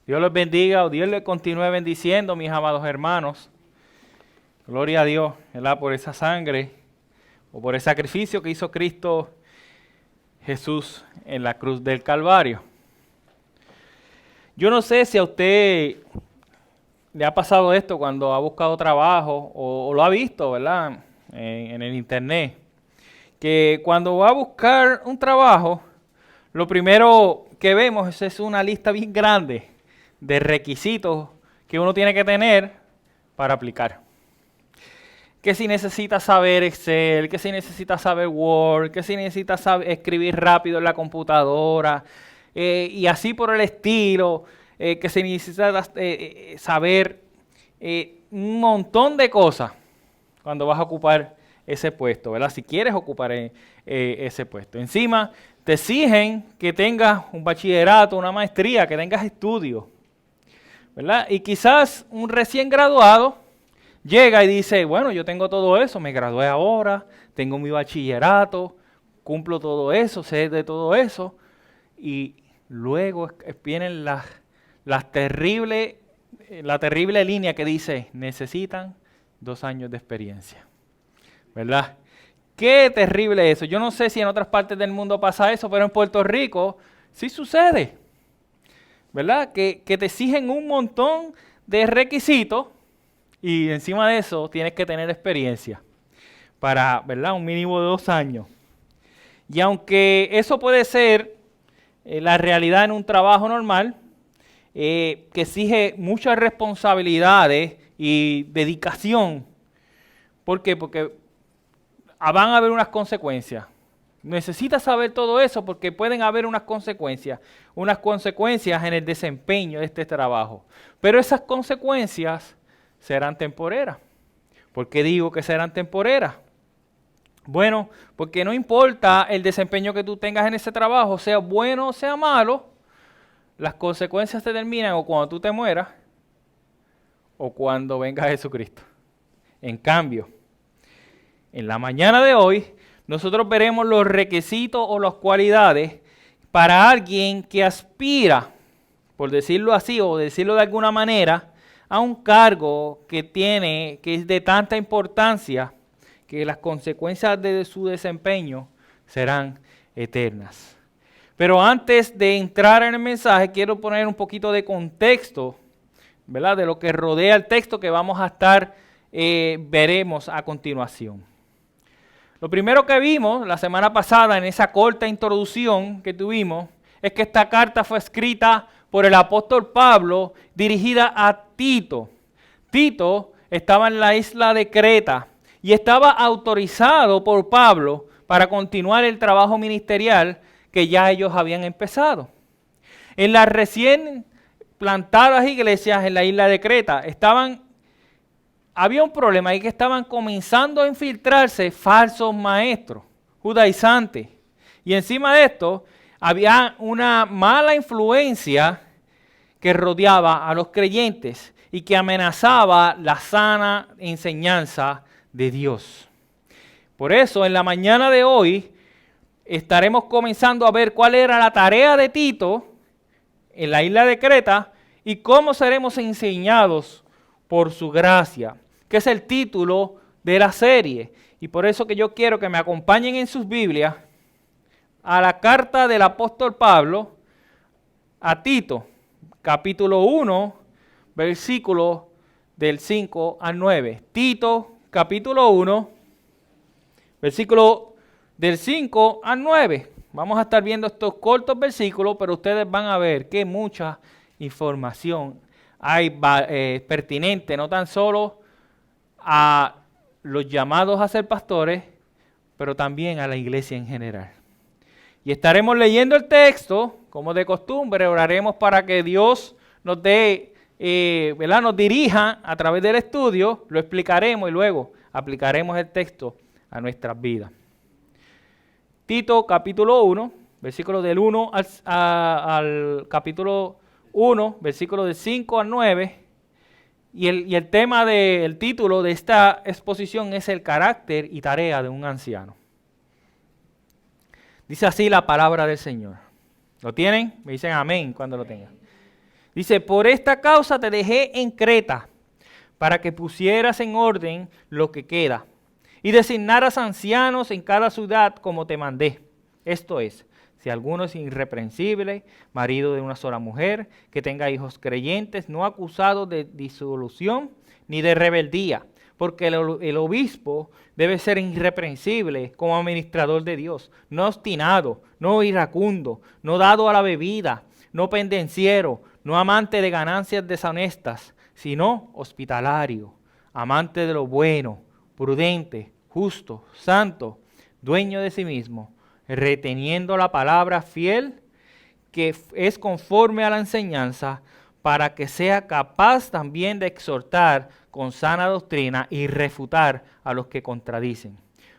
Dios los bendiga o Dios les continúe bendiciendo, mis amados hermanos. Gloria a Dios, ¿verdad? Por esa sangre o por el sacrificio que hizo Cristo Jesús en la cruz del Calvario. Yo no sé si a usted le ha pasado esto cuando ha buscado trabajo o lo ha visto, ¿verdad? En el internet. Que cuando va a buscar un trabajo, lo primero que vemos es una lista bien grande de requisitos que uno tiene que tener para aplicar. Que si necesita saber Excel, que si necesita saber Word, que si necesita saber escribir rápido en la computadora, y así por el estilo, que se necesita saber un montón de cosas cuando vas a ocupar ese puesto, ¿verdad? Si quieres ocupar ese puesto. Encima, te exigen que tengas un bachillerato, una maestría, que tengas estudios, ¿verdad? Y quizás un recién graduado llega y dice, bueno, yo tengo todo eso, me gradué ahora, tengo mi bachillerato, cumplo todo eso, sé de todo eso, y luego vienen la terrible línea que dice, necesitan 2 años de experiencia, ¿verdad? Qué terrible eso. Yo no sé si en otras partes del mundo pasa eso, pero en Puerto Rico sí sucede, ¿verdad? Que te exigen un montón de requisitos y encima de eso tienes que tener experiencia para, ¿verdad? Un mínimo de 2 años. Y aunque eso puede ser la realidad en un trabajo normal, que exige muchas responsabilidades y dedicación. ¿Por qué? Porque van a haber unas consecuencias. Necesitas saber todo eso porque pueden haber unas consecuencias en el desempeño de este trabajo. Pero esas consecuencias serán temporeras. ¿Por qué digo que serán temporeras? Bueno, porque no importa el desempeño que tú tengas en ese trabajo, sea bueno o sea malo, las consecuencias se terminan o cuando tú te mueras o cuando venga Jesucristo. En cambio, en la mañana de hoy, nosotros veremos los requisitos o las cualidades para alguien que aspira, por decirlo así o decirlo de alguna manera, a un cargo que es de tanta importancia que las consecuencias de su desempeño serán eternas. Pero antes de entrar en el mensaje, quiero poner un poquito de contexto, ¿verdad? De lo que rodea el texto que vamos a estar, veremos a continuación. Lo primero que vimos la semana pasada en esa corta introducción que tuvimos es que esta carta fue escrita por el apóstol Pablo dirigida a Tito. Tito estaba en la isla de Creta y estaba autorizado por Pablo para continuar el trabajo ministerial que ya ellos habían empezado. En las recién plantadas iglesias en la isla de Creta había un problema y que estaban comenzando a infiltrarse falsos maestros, judaizantes. Y encima de esto, había una mala influencia que rodeaba a los creyentes y que amenazaba la sana enseñanza de Dios. Por eso, en la mañana de hoy, estaremos comenzando a ver cuál era la tarea de Tito en la isla de Creta y cómo seremos enseñados por su gracia, que es el título de la serie. Y por eso que yo quiero que me acompañen en sus Biblias a la carta del apóstol Pablo a Tito, capítulo 1, versículos del 5 al 9. Tito, capítulo 1, versículo del 5 al 9. Vamos a estar viendo estos cortos versículos, pero ustedes van a ver que mucha información hay pertinente, no tan solo a los llamados a ser pastores, pero también a la iglesia en general. Y estaremos leyendo el texto, como de costumbre, oraremos para que Dios nos dé, ¿verdad? Nos dirija a través del estudio, lo explicaremos y luego aplicaremos el texto a nuestras vidas. Tito capítulo 1, versículos del 1 al capítulo 1, versículos del 5 al 9. Y el tema del título de esta exposición es el carácter y tarea de un anciano. Dice así la palabra del Señor. ¿Lo tienen? Me dicen amén cuando lo tengan. Dice, por esta causa te dejé en Creta, para que pusieras en orden lo que queda, y designaras ancianos en cada ciudad como te mandé. Esto es, si alguno es irreprensible, marido de una sola mujer, que tenga hijos creyentes, no acusados de disolución ni de rebeldía, porque el obispo debe ser irreprensible como administrador de Dios, no obstinado, no iracundo, no dado a la bebida, no pendenciero, no amante de ganancias deshonestas, sino hospitalario, amante de lo bueno, prudente, justo, santo, dueño de sí mismo, reteniendo la palabra fiel, que es conforme a la enseñanza, para que sea capaz también de exhortar con sana doctrina y refutar a los que contradicen.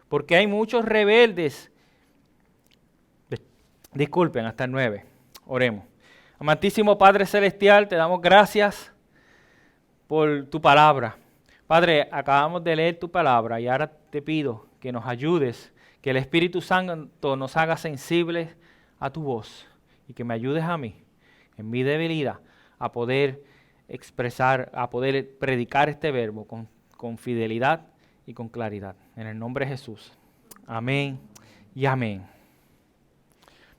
Porque hay muchos rebeldes. Disculpen, hasta el 9. Oremos. Amantísimo Padre Celestial, te damos gracias por tu palabra. Padre, acabamos de leer tu palabra y ahora te pido que nos ayudes, que el Espíritu Santo nos haga sensibles a tu voz y que me ayudes a mí, en mi debilidad, a poder expresar, a poder predicar este verbo con fidelidad y con claridad. En el nombre de Jesús. Amén y amén.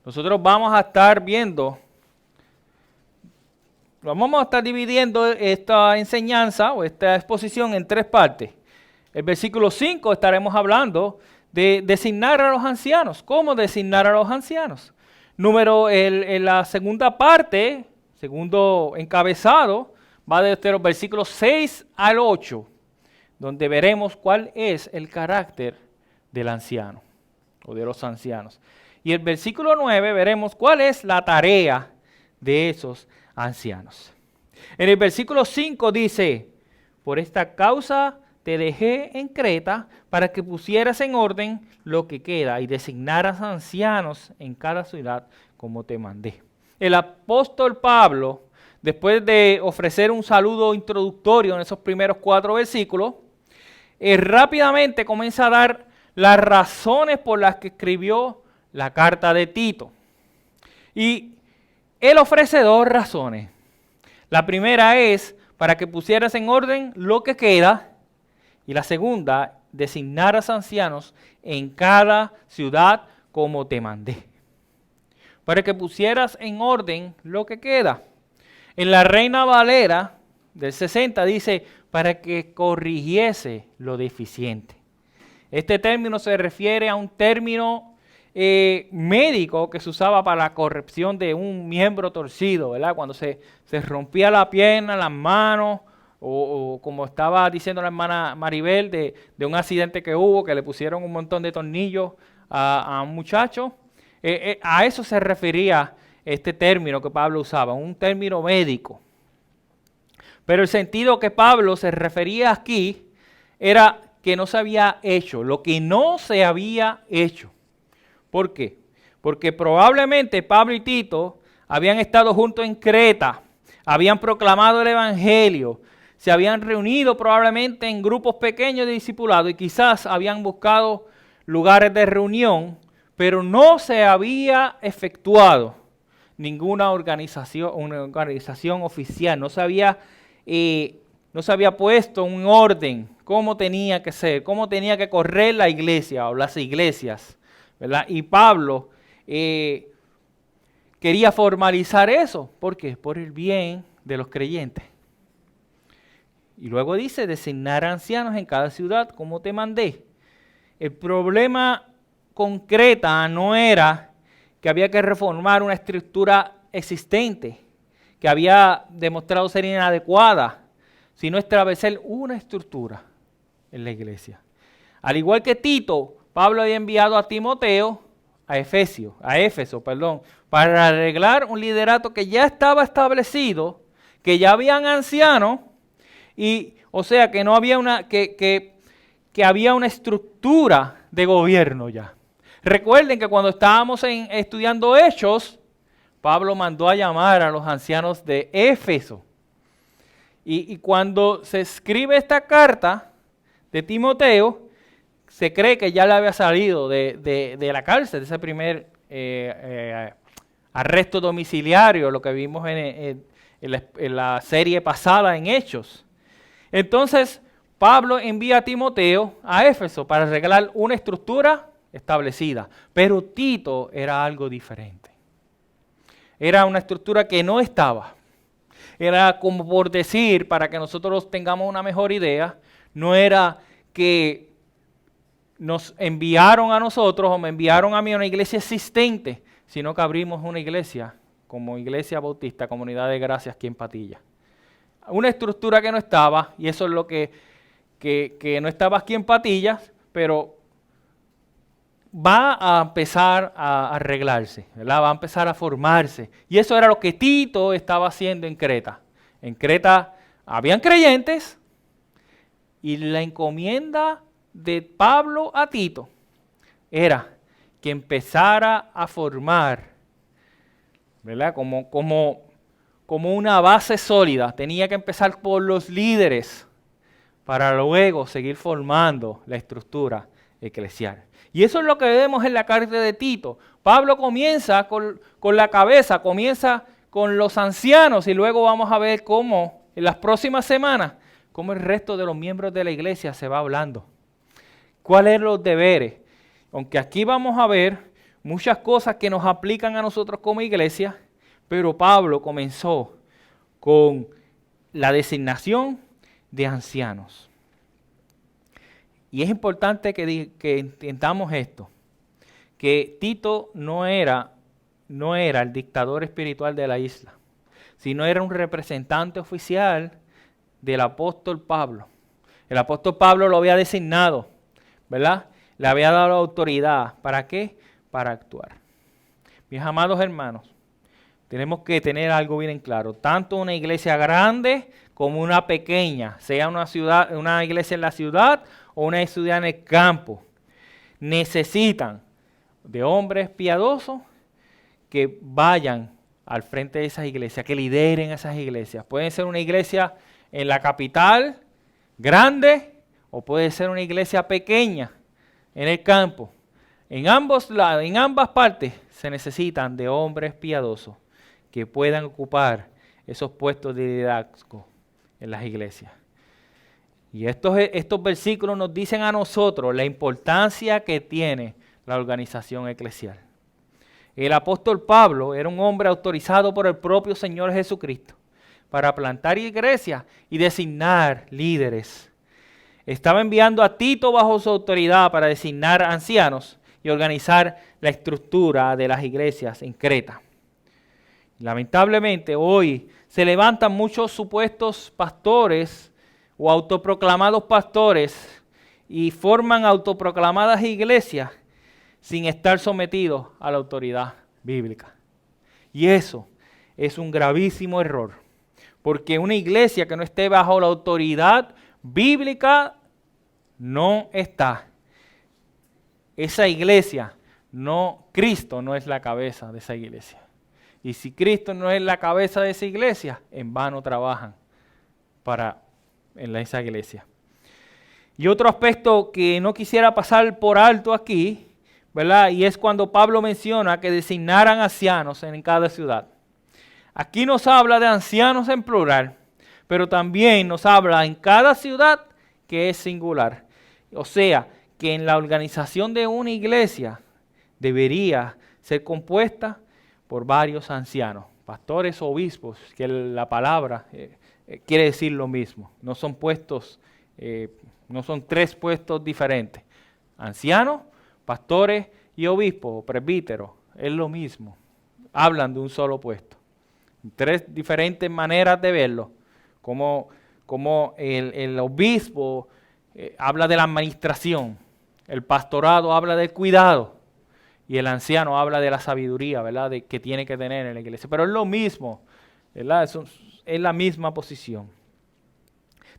Nosotros vamos a estar dividiendo esta enseñanza o esta exposición en 3 partes. El versículo 5 estaremos hablando de designar a los ancianos. ¿Cómo designar a los ancianos? En la segunda parte, segundo encabezado, va desde los versículos 6 al 8, donde veremos cuál es el carácter del anciano o de los ancianos. Y el versículo 9 veremos cuál es la tarea de esos ancianos. En el versículo 5 dice, por esta causa te dejé en Creta para que pusieras en orden lo que queda y designaras ancianos en cada ciudad como te mandé. El apóstol Pablo, después de ofrecer un saludo introductorio en esos primeros 4 versículos, rápidamente comienza a dar las razones por las que escribió la carta de Tito. Y él ofrece 2 razones. La primera es para que pusieras en orden lo que queda. Y la segunda, designaras ancianos en cada ciudad como te mandé. Para que pusieras en orden lo que queda. En la Reina Valera del 60 dice, para que corrigiese lo deficiente. Este término se refiere a un término médico que se usaba para la corrección de un miembro torcido, ¿verdad? Cuando se rompía la pierna, las manos, o como estaba diciendo la hermana Maribel, de un accidente que hubo, que le pusieron un montón de tornillos a un muchacho. A eso se refería este término que Pablo usaba, un término médico. Pero el sentido que Pablo se refería aquí era que no se había hecho, lo que no se había hecho. ¿Por qué? Porque probablemente Pablo y Tito habían estado juntos en Creta, habían proclamado el Evangelio, se habían reunido probablemente en grupos pequeños de discipulado y quizás habían buscado lugares de reunión, pero no se había efectuado ninguna organización oficial, no se había puesto un orden, cómo tenía que ser, cómo tenía que correr la iglesia o las iglesias, ¿verdad? Y Pablo quería formalizar eso. ¿Por qué? Por el bien de los creyentes. Y luego dice, designar ancianos en cada ciudad como te mandé. El problema con Creta no era que había que reformar una estructura existente, que había demostrado ser inadecuada, sino establecer una estructura en la iglesia. Al igual que Tito, Pablo había enviado a Timoteo a Éfeso, para arreglar un liderato que ya estaba establecido, que ya habían ancianos, y o sea que no había que había una estructura de gobierno ya. Recuerden que cuando estábamos estudiando Hechos, Pablo mandó a llamar a los ancianos de Éfeso. Y cuando se escribe esta carta de Timoteo, se cree que ya le había salido de la cárcel, de ese primer arresto domiciliario, lo que vimos en en la serie pasada en Hechos. Entonces, Pablo envía a Timoteo a Éfeso para arreglar una estructura establecida. Pero Tito era algo diferente. Era una estructura que no estaba. Era como por decir, para que nosotros tengamos una mejor idea, no era que nos enviaron a nosotros o me enviaron a mí a una iglesia existente, sino que abrimos una iglesia como Iglesia Bautista, Comunidad de Gracias aquí en Patilla. Una estructura que no estaba, y eso es lo que no estaba aquí en Patillas, pero va a empezar a arreglarse, ¿verdad? Va a empezar a formarse. Y eso era lo que Tito estaba haciendo en Creta. En Creta habían creyentes y la encomienda de Pablo a Tito era que empezara a formar, ¿verdad? Como una base sólida. Tenía que empezar por los líderes para luego seguir formando la estructura eclesial. Y eso es lo que vemos en la carta de Tito. Pablo comienza con la cabeza, comienza con los ancianos y luego vamos a ver cómo en las próximas semanas, cómo el resto de los miembros de la iglesia se va hablando. ¿Cuáles son los deberes? Aunque aquí vamos a ver muchas cosas que nos aplican a nosotros como iglesia, pero Pablo comenzó con la designación de ancianos. Y es importante que entendamos esto, que Tito no era el dictador espiritual de la isla, sino era un representante oficial del apóstol Pablo. El apóstol Pablo lo había designado, ¿verdad? Le había dado la autoridad. ¿Para qué? Para actuar. Mis amados hermanos, tenemos que tener algo bien en claro. Tanto una iglesia grande como una pequeña, sea una iglesia en la ciudad o una ciudad en el campo, necesitan de hombres piadosos que vayan al frente de esas iglesias, que lideren esas iglesias. Puede ser una iglesia en la capital, grande, o puede ser una iglesia pequeña en el campo. En ambas partes se necesitan de hombres piadosos que puedan ocupar esos puestos de liderazgo en las iglesias. Y estos versículos nos dicen a nosotros la importancia que tiene la organización eclesial. El apóstol Pablo era un hombre autorizado por el propio Señor Jesucristo para plantar iglesias y designar líderes. Estaba enviando a Tito bajo su autoridad para designar ancianos y organizar la estructura de las iglesias en Creta. Lamentablemente hoy se levantan muchos supuestos pastores o autoproclamados pastores y forman autoproclamadas iglesias sin estar sometidos a la autoridad bíblica. Y eso es un gravísimo error, porque una iglesia que no esté bajo la autoridad bíblica no está. Esa iglesia, Cristo no es la cabeza de esa iglesia. Y si Cristo no es la cabeza de esa iglesia, en vano trabajan en esa iglesia. Y otro aspecto que no quisiera pasar por alto aquí, ¿verdad? Y es cuando Pablo menciona que designaran ancianos en cada ciudad. Aquí nos habla de ancianos en plural, pero también nos habla en cada ciudad que es singular. O sea, que en la organización de una iglesia debería ser compuesta por varios ancianos, pastores o obispos, que la palabra quiere decir lo mismo. No son puestos, no son tres puestos diferentes. Ancianos, pastores y obispos o presbíteros, es lo mismo. Hablan de un solo puesto. Tres diferentes maneras de verlo. Como el obispo habla de la administración, el pastorado habla del cuidado y el anciano habla de la sabiduría, ¿verdad? Que tiene que tener en la iglesia. Pero es lo mismo, ¿verdad? Es la misma posición.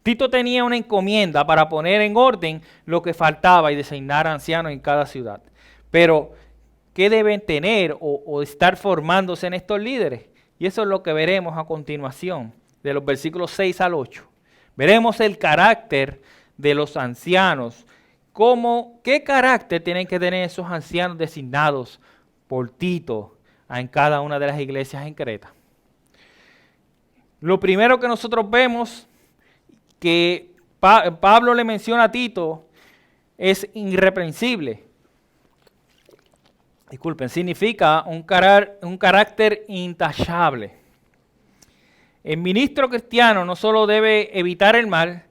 Tito tenía una encomienda para poner en orden lo que faltaba y designar ancianos en cada ciudad. Pero, ¿qué deben tener o estar formándose en estos líderes? Y eso es lo que veremos a continuación, de los versículos 6 al 8. Veremos el carácter de los ancianos. ¿Qué carácter tienen que tener esos ancianos designados por Tito en cada una de las iglesias en Creta? lo primero que nosotros vemos que Pablo le menciona a Tito es irreprensible. Disculpen, significa un carácter intachable. El ministro cristiano no solo debe evitar el mal,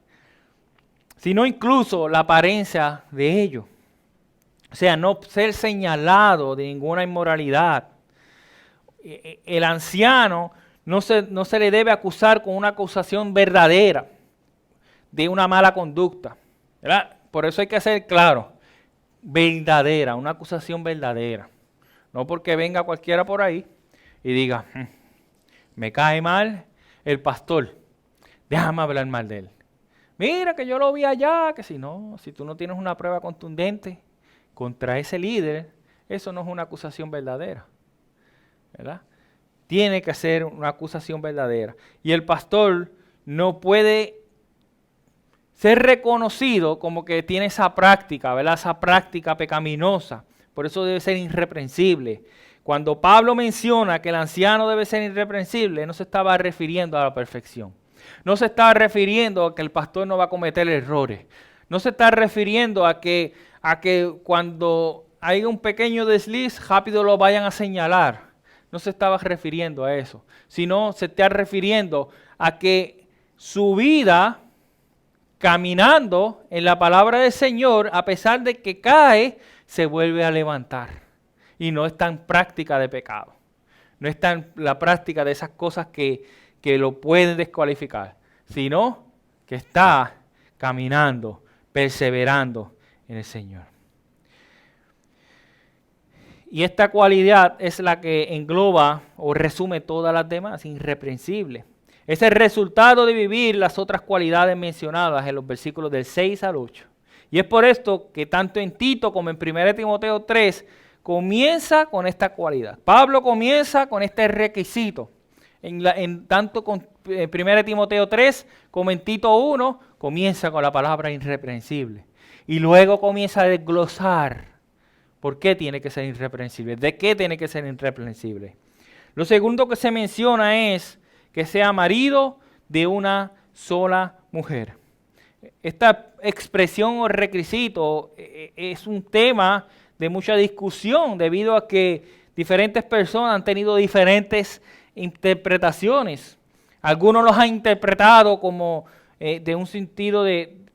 sino incluso la apariencia de ello. O sea, no ser señalado de ninguna inmoralidad. El anciano no se le debe acusar con una acusación verdadera de una mala conducta, ¿verdad? Por eso hay que ser claro, verdadera, una acusación verdadera. No porque venga cualquiera por ahí y diga, me cae mal el pastor, déjame hablar mal de él. Mira que yo lo vi allá, que si tú no tienes una prueba contundente contra ese líder, eso no es una acusación verdadera, ¿verdad? Tiene que ser una acusación verdadera. Y el pastor no puede ser reconocido como que tiene esa práctica, ¿verdad? Esa práctica pecaminosa. Por eso debe ser irreprensible. Cuando Pablo menciona que el anciano debe ser irreprensible, no se estaba refiriendo a la perfección. No se está refiriendo a que el pastor no va a cometer errores. No se está refiriendo a que cuando hay un pequeño desliz, rápido lo vayan a señalar. No se estaba refiriendo a eso. Sino se está refiriendo a que su vida, caminando en la palabra del Señor, a pesar de que cae, se vuelve a levantar. Y no está en práctica de pecado. No está en la práctica de esas cosas que lo pueden descualificar, sino que está caminando, perseverando en el Señor. Y esta cualidad es la que engloba o resume todas las demás, irreprensible. Es el resultado de vivir las otras cualidades mencionadas en los versículos del 6 al 8. Y es por esto que tanto en Tito como en 1 Timoteo 3 comienza con esta cualidad. Pablo comienza con este requisito. Tanto con 1 Timoteo 3 como en Tito 1 comienza con la palabra irreprensible. Y luego comienza a desglosar por qué tiene que ser irreprensible, de qué tiene que ser irreprensible. Lo segundo que se menciona es que sea marido de una sola mujer. Esta expresión o requisito es un tema de mucha discusión debido a que diferentes personas han tenido diferentes interpretaciones. Algunos los han interpretado como de un sentido de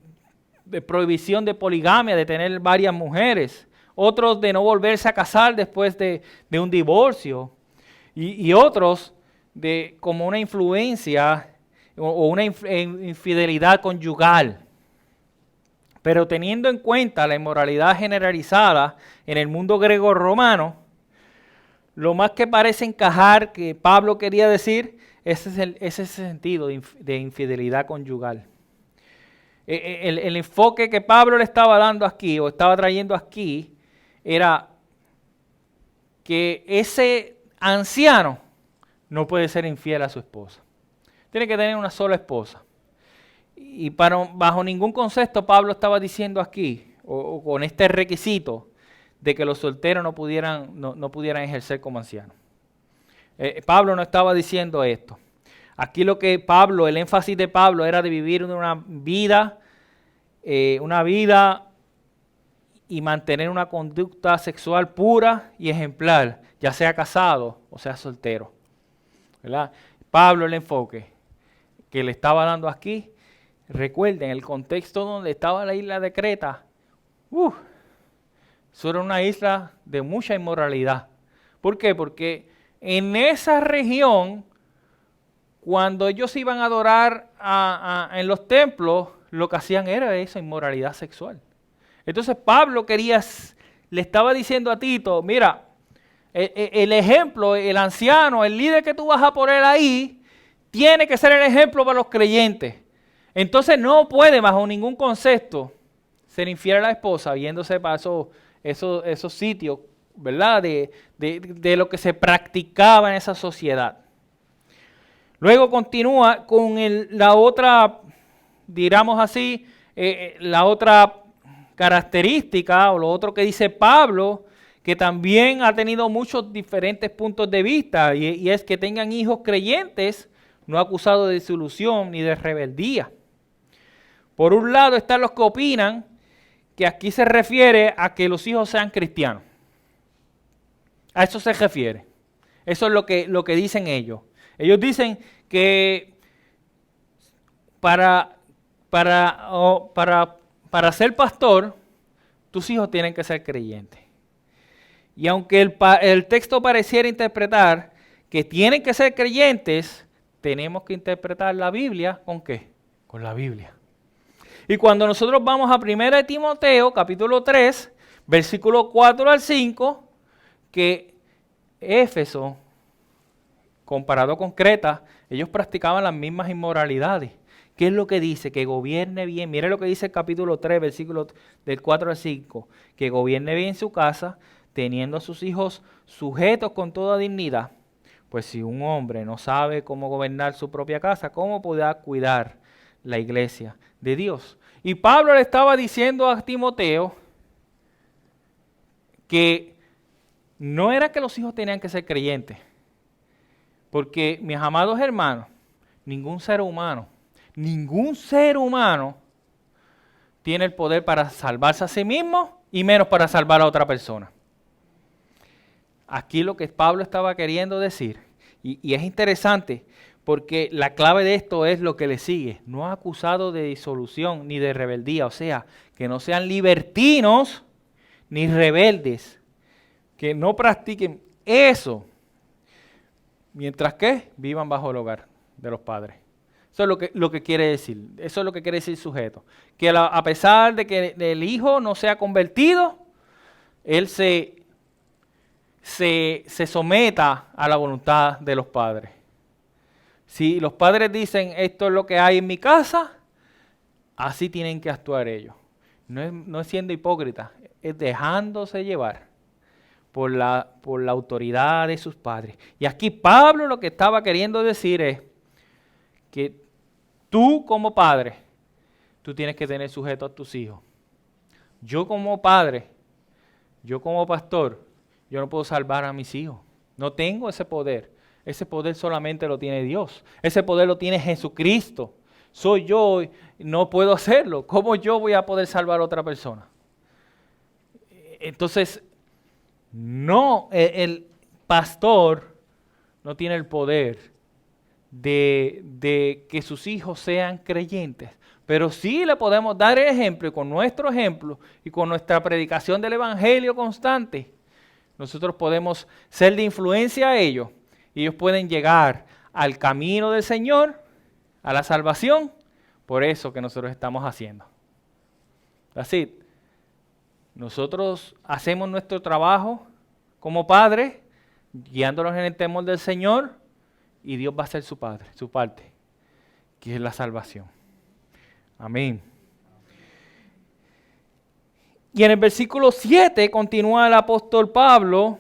prohibición de poligamia, de tener varias mujeres. Otros de no volverse a casar después de un divorcio. Y otros de como una influencia o una infidelidad conyugal. Pero teniendo en cuenta la inmoralidad generalizada en el mundo griego-romano, lo más que parece encajar que Pablo quería decir es ese sentido de infidelidad conyugal. El enfoque que Pablo le estaba dando aquí o estaba trayendo aquí era que ese anciano no puede ser infiel a su esposa. Tiene que tener una sola esposa. Y bajo ningún concepto Pablo estaba diciendo aquí, o con este requisito, de que los solteros no pudieran ejercer como ancianos. Pablo no estaba diciendo esto. Aquí el énfasis de Pablo era de vivir una vida y mantener una conducta sexual pura y ejemplar, ya sea casado o sea soltero, ¿verdad? Pablo, el enfoque que le estaba dando aquí, recuerden el contexto donde estaba la isla de Creta, eso era una isla de mucha inmoralidad. ¿Por qué? Porque en esa región, cuando ellos iban a adorar en los templos, lo que hacían era esa inmoralidad sexual. Entonces Pablo le estaba diciendo a Tito, mira, el ejemplo, el anciano, el líder que tú vas a poner ahí, tiene que ser el ejemplo para los creyentes. Entonces no puede bajo ningún concepto ser infiel a la esposa, viéndose para esos sitios, ¿verdad? De lo que se practicaba en esa sociedad. Luego continúa con la otra, digamos así, la otra característica o lo otro que dice Pablo, que también ha tenido muchos diferentes puntos de vista y es que tengan hijos creyentes no acusado de disolución ni de rebeldía. Por un lado están los que opinan que aquí se refiere a que los hijos sean cristianos. A eso se refiere. Eso es lo que dicen ellos. Ellos dicen que para ser pastor, tus hijos tienen que ser creyentes. Y aunque el texto pareciera interpretar que tienen que ser creyentes, tenemos que interpretar la Biblia ¿con qué? Con la Biblia. Y cuando nosotros vamos a 1 Timoteo, capítulo 3, versículo 4 al 5, que Éfeso, comparado con Creta, ellos practicaban las mismas inmoralidades. ¿Qué es lo que dice? Que gobierne bien. Mire lo que dice el capítulo 3, versículo del 4 al 5. Que gobierne bien su casa, teniendo a sus hijos sujetos con toda dignidad. Pues si un hombre no sabe cómo gobernar su propia casa, ¿cómo podrá cuidar la iglesia de Dios? Y Pablo le estaba diciendo a Timoteo que no era que los hijos tenían que ser creyentes. Porque, mis amados hermanos, ningún ser humano tiene el poder para salvarse a sí mismo y menos para salvar a otra persona. Aquí lo que Pablo estaba queriendo decir, y es interesante, porque la clave de esto es lo que le sigue. No acusado de disolución ni de rebeldía, o sea, que no sean libertinos ni rebeldes, que no practiquen eso, mientras que vivan bajo el hogar de los padres. Eso es lo que quiere decir, eso es lo que quiere decir el sujeto. Que a pesar de que el hijo no sea convertido, él se someta a la voluntad de los padres. Si los padres dicen, esto es lo que hay en mi casa, así tienen que actuar ellos. No es siendo hipócrita, es dejándose llevar por la autoridad de sus padres. Y aquí Pablo lo que estaba queriendo decir es que tú como padre, tú tienes que tener sujeto a tus hijos. Yo como padre, yo como pastor, yo no puedo salvar a mis hijos. No tengo ese poder. Ese poder solamente lo tiene Dios. Ese poder lo tiene Jesucristo. Soy yo, no puedo hacerlo. ¿Cómo yo voy a poder salvar a otra persona? Entonces, no, el pastor no tiene el poder de que sus hijos sean creyentes. Pero sí le podemos dar el ejemplo y con nuestro ejemplo y con nuestra predicación del evangelio constante, nosotros podemos ser de influencia a ellos y ellos pueden llegar al camino del Señor, a la salvación, por eso que nosotros estamos haciendo. Así, nosotros hacemos nuestro trabajo como padres, guiándolos en el temor del Señor, y Dios va a hacer su parte, que es la salvación. Amén. Y en el versículo 7 continúa el apóstol Pablo,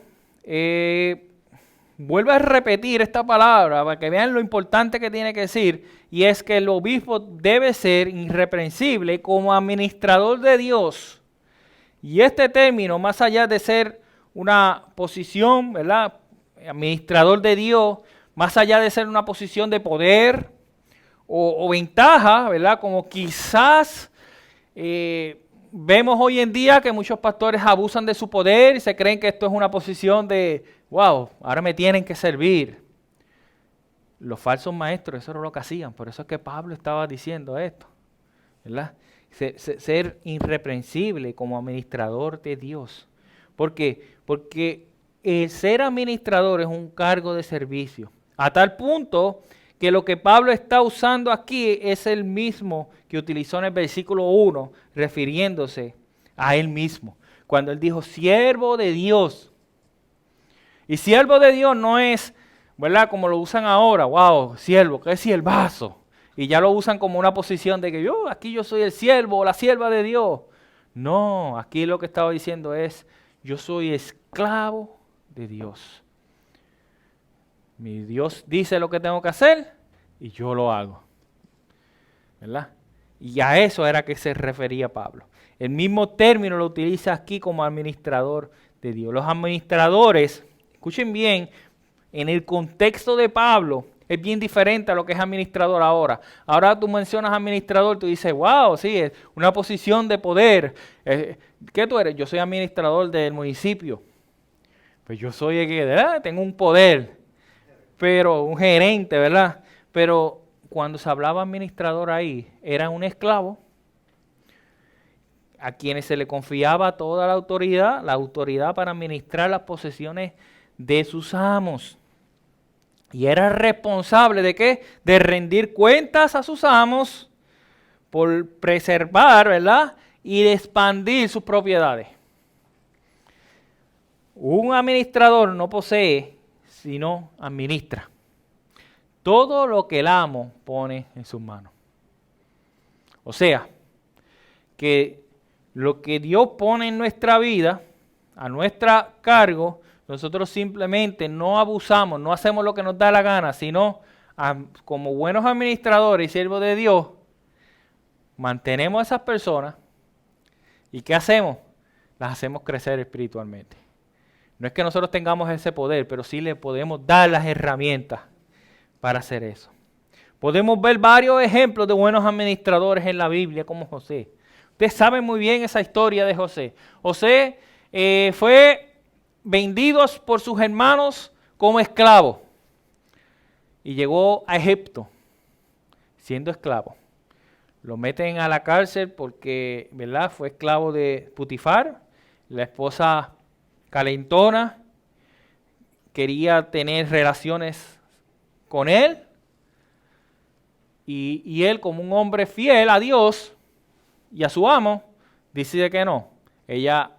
vuelve a repetir esta palabra para que vean lo importante que tiene que decir, y es que el obispo debe ser irreprensible como administrador de Dios. Y este término, más allá de ser una posición, ¿verdad?, administrador de Dios, más allá de ser una posición de poder o ventaja, ¿verdad?, como quizás vemos hoy en día que muchos pastores abusan de su poder y se creen que esto es una posición de, wow, ahora me tienen que servir. Los falsos maestros, eso era lo que hacían, por eso es que Pablo estaba diciendo esto, ¿verdad? Ser irreprensible como administrador de Dios. ¿Por qué? Porque el ser administrador es un cargo de servicio, a tal punto que lo que Pablo está usando aquí es el mismo que utilizó en el versículo 1, refiriéndose a él mismo, cuando él dijo siervo de Dios. Y siervo de Dios no es, ¿verdad?, como lo usan ahora, wow, siervo, ¿qué es siervazo? Y ya lo usan como una posición de que aquí yo soy el siervo o la sierva de Dios. No, aquí lo que estaba diciendo es, yo soy esclavo de Dios. Mi Dios dice lo que tengo que hacer y yo lo hago, ¿verdad? Y a eso era que se refería Pablo. El mismo término lo utiliza aquí como administrador de Dios. Los administradores, escuchen bien, en el contexto de Pablo, Es bien diferente a lo que es administrador ahora. Ahora tú mencionas administrador, tú dices, wow, sí, es una posición de poder. ¿Qué tú eres? Yo soy administrador del municipio. Pues yo soy el que, ¿verdad? Tengo un poder, pero un gerente, ¿verdad? Pero cuando se hablaba administrador ahí, era un esclavo a quienes se le confiaba toda la autoridad para administrar las posesiones de sus amos. Y era responsable ¿de qué? De rendir cuentas a sus amos por preservar, ¿verdad? Y de expandir sus propiedades. Un administrador no posee, sino administra. Todo lo que el amo pone en sus manos. O sea, que lo que Dios pone en nuestra vida, a nuestra cargo, nosotros simplemente no abusamos, no hacemos lo que nos da la gana, sino como buenos administradores y siervos de Dios, mantenemos a esas personas y ¿qué hacemos? Las hacemos crecer espiritualmente. No es que nosotros tengamos ese poder, pero sí le podemos dar las herramientas para hacer eso. Podemos ver varios ejemplos de buenos administradores en la Biblia, como José. Ustedes saben muy bien esa historia de José. José fue vendido por sus hermanos como esclavo y llegó a Egipto siendo esclavo. Lo meten a la cárcel porque, ¿verdad? Fue esclavo de Putifar, la esposa calentona, quería tener relaciones con él y él, como un hombre fiel a Dios y a su amo, decide que no. Ella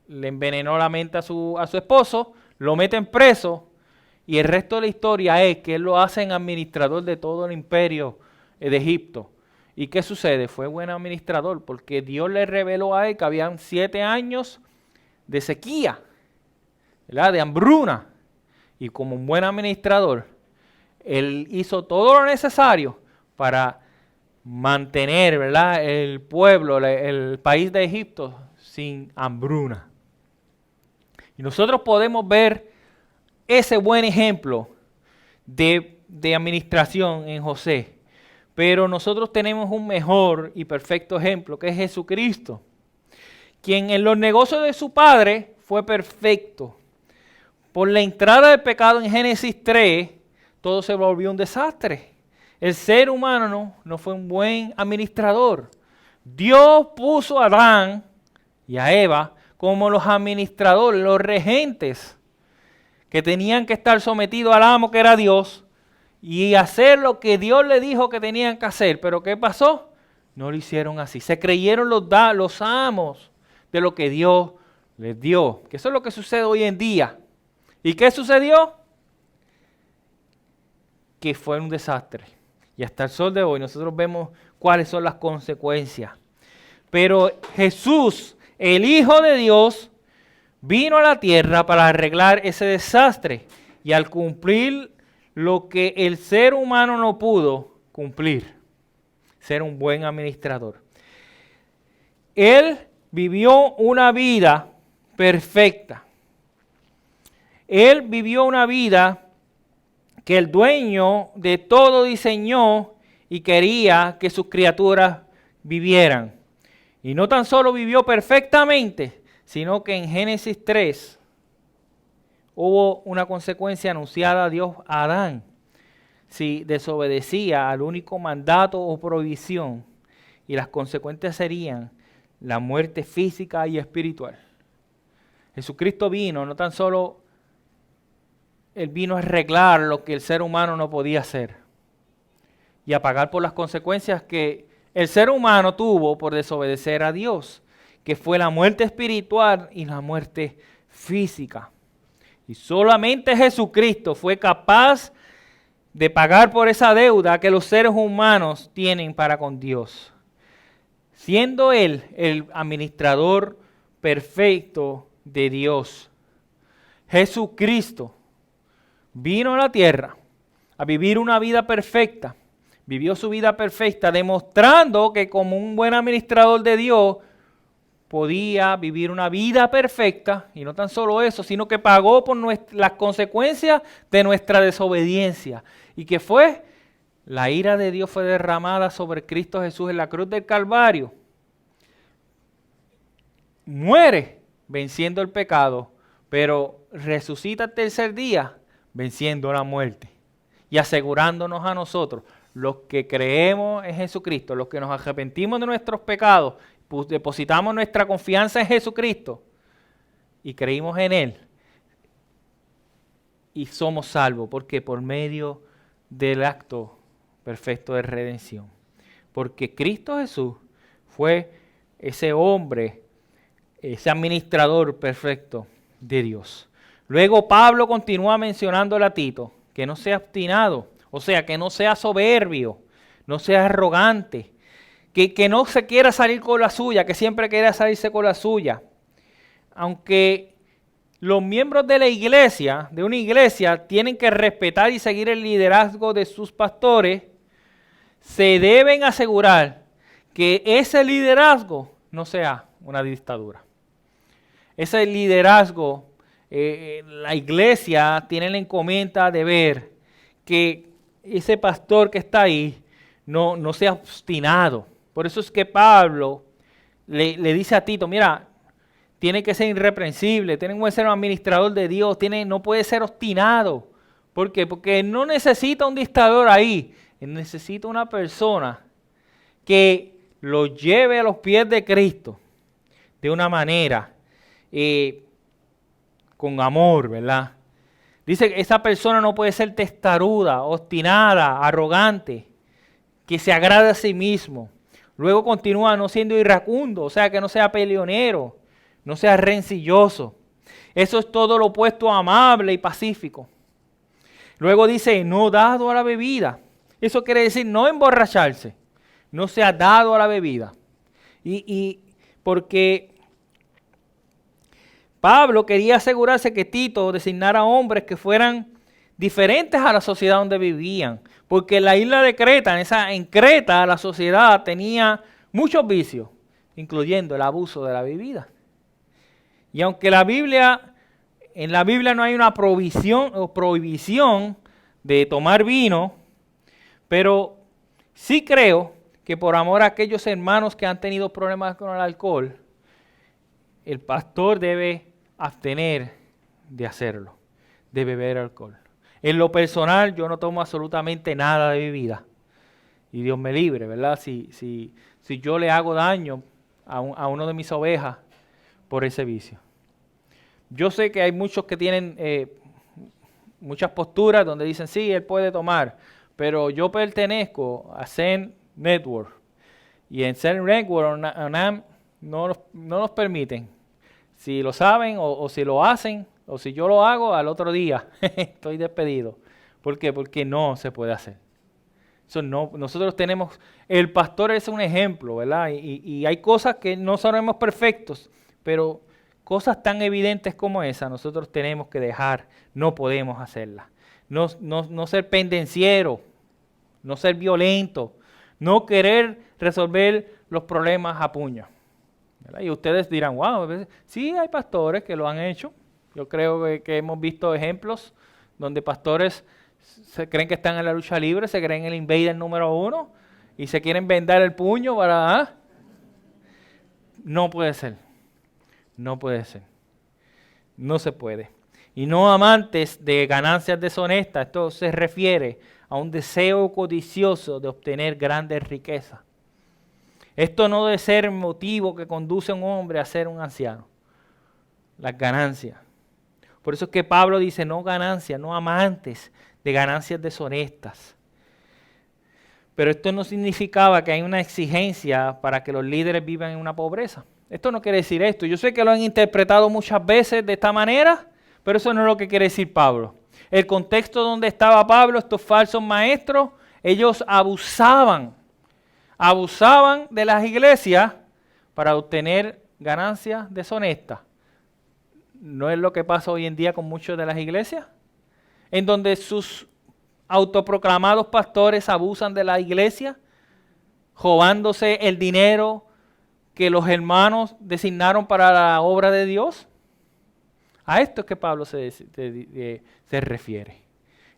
le envenenó la mente a su esposo, lo meten preso y el resto de la historia es que él lo hace en administrador de todo el imperio de Egipto. ¿Y qué sucede? Fue buen administrador porque Dios le reveló a él que habían 7 años de sequía, ¿verdad? De hambruna. Y como un buen administrador, él hizo todo lo necesario para mantener, ¿verdad?, el pueblo, el país de Egipto sin hambruna. Y nosotros podemos ver ese buen ejemplo de administración en José. Pero nosotros tenemos un mejor y perfecto ejemplo, que es Jesucristo, quien en los negocios de su padre fue perfecto. Por la entrada del pecado en Génesis 3, todo se volvió un desastre. El ser humano no fue un buen administrador. Dios puso a Adán y a Eva como los administradores, los regentes, que tenían que estar sometidos al amo que era Dios y hacer lo que Dios le dijo que tenían que hacer. Pero ¿qué pasó? No lo hicieron así. Se creyeron los amos de lo que Dios les dio. Que eso es lo que sucede hoy en día. ¿Y qué sucedió? Que fue un desastre. Y hasta el sol de hoy nosotros vemos cuáles son las consecuencias. Pero Jesús, el Hijo de Dios, vino a la tierra para arreglar ese desastre. Y al cumplir lo que el ser humano no pudo cumplir, ser un buen administrador. Él vivió una vida perfecta. Él vivió una vida que el dueño de todo diseñó y quería que sus criaturas vivieran. Y no tan solo vivió perfectamente, sino que en Génesis 3 hubo una consecuencia anunciada a Dios a Adán si desobedecía al único mandato o provisión, y las consecuencias serían la muerte física y espiritual. Jesucristo vino, no tan solo Él vino a arreglar lo que el ser humano no podía hacer y a pagar por las consecuencias que el ser humano tuvo por desobedecer a Dios, que fue la muerte espiritual y la muerte física. Y solamente Jesucristo fue capaz de pagar por esa deuda que los seres humanos tienen para con Dios, siendo Él el administrador perfecto de Dios. Jesucristo vino a la tierra a vivir una vida perfecta, vivió su vida perfecta, demostrando que como un buen administrador de Dios podía vivir una vida perfecta, y no tan solo eso, sino que pagó por las consecuencias de nuestra desobediencia. ¿Y qué fue? La ira de Dios fue derramada sobre Cristo Jesús en la cruz del Calvario. Muere venciendo el pecado, pero resucita el tercer día venciendo la muerte y asegurándonos a nosotros, los que creemos en Jesucristo, los que nos arrepentimos de nuestros pecados, pues depositamos nuestra confianza en Jesucristo y creímos en Él y somos salvos. Porque por medio del acto perfecto de redención. Porque Cristo Jesús fue ese hombre, ese administrador perfecto de Dios. Luego Pablo continúa mencionándole a Tito que no sea obstinado, o sea, que no sea soberbio, no sea arrogante, que no se quiera salir con la suya, que siempre quiera salirse con la suya. Aunque los miembros de la iglesia, de una iglesia, tienen que respetar y seguir el liderazgo de sus pastores, se deben asegurar que ese liderazgo no sea una dictadura. Ese liderazgo, la iglesia tiene la encomienda de ver que ese pastor que está ahí no sea obstinado. Por eso es que Pablo le dice a Tito, mira, tiene que ser irreprensible, tiene que ser un administrador de Dios, no puede ser obstinado. ¿Por qué? Porque no necesita un dictador ahí, él necesita una persona que lo lleve a los pies de Cristo de una manera con amor, ¿verdad? Dice que esa persona no puede ser testaruda, obstinada, arrogante, que se agrade a sí mismo. Luego continúa no siendo iracundo, o sea, que no sea peleonero, no sea rencilloso. Eso es todo lo opuesto a amable y pacífico. Luego dice, no dado a la bebida. Eso quiere decir no emborracharse, no sea dado a la bebida. Y porque Pablo quería asegurarse que Tito designara hombres que fueran diferentes a la sociedad donde vivían. Porque en la isla de Creta, en Creta, la sociedad tenía muchos vicios, incluyendo el abuso de la bebida. Y aunque en la Biblia no hay una prohibición de tomar vino, pero sí creo que por amor a aquellos hermanos que han tenido problemas con el alcohol, el pastor debe abstener de hacerlo, de beber alcohol. En lo personal, yo no tomo absolutamente nada de bebida. Y Dios me libre, ¿verdad? Si yo le hago daño a uno de mis ovejas por ese vicio. Yo sé que hay muchos que tienen muchas posturas donde dicen, sí, él puede tomar, pero yo pertenezco a Zen Network. Y en Zen Network no nos permiten. Si lo saben o si lo hacen, o si yo lo hago, al otro día estoy despedido. ¿Por qué? Porque no se puede hacer. Eso no, nosotros tenemos, el pastor es un ejemplo, ¿verdad? Y hay cosas que no somos perfectos, pero cosas tan evidentes como esa nosotros tenemos que dejar, no podemos hacerlas. No ser pendenciero, no ser violento, no querer resolver los problemas a puño. ¿Verdad? Y ustedes dirán, wow, sí hay pastores que lo han hecho. Yo creo que hemos visto ejemplos donde pastores se creen que están en la lucha libre, se creen el invader número 1 y se quieren vendar el puño para... No puede ser. No puede ser. No se puede. Y no amantes de ganancias deshonestas. Esto se refiere a un deseo codicioso de obtener grandes riquezas. Esto no debe ser el motivo que conduce a un hombre a ser un anciano. Las ganancias. Por eso es que Pablo dice, no ganancias, no amantes de ganancias deshonestas. Pero esto no significaba que hay una exigencia para que los líderes vivan en una pobreza. Esto no quiere decir esto. Yo sé que lo han interpretado muchas veces de esta manera, pero eso no es lo que quiere decir Pablo. El contexto donde estaba Pablo, estos falsos maestros, ellos abusaban de las iglesias para obtener ganancias deshonestas. ¿No es lo que pasa hoy en día con muchas de las iglesias? En donde sus autoproclamados pastores abusan de la iglesia, robándose el dinero que los hermanos designaron para la obra de Dios. A esto es que Pablo se refiere.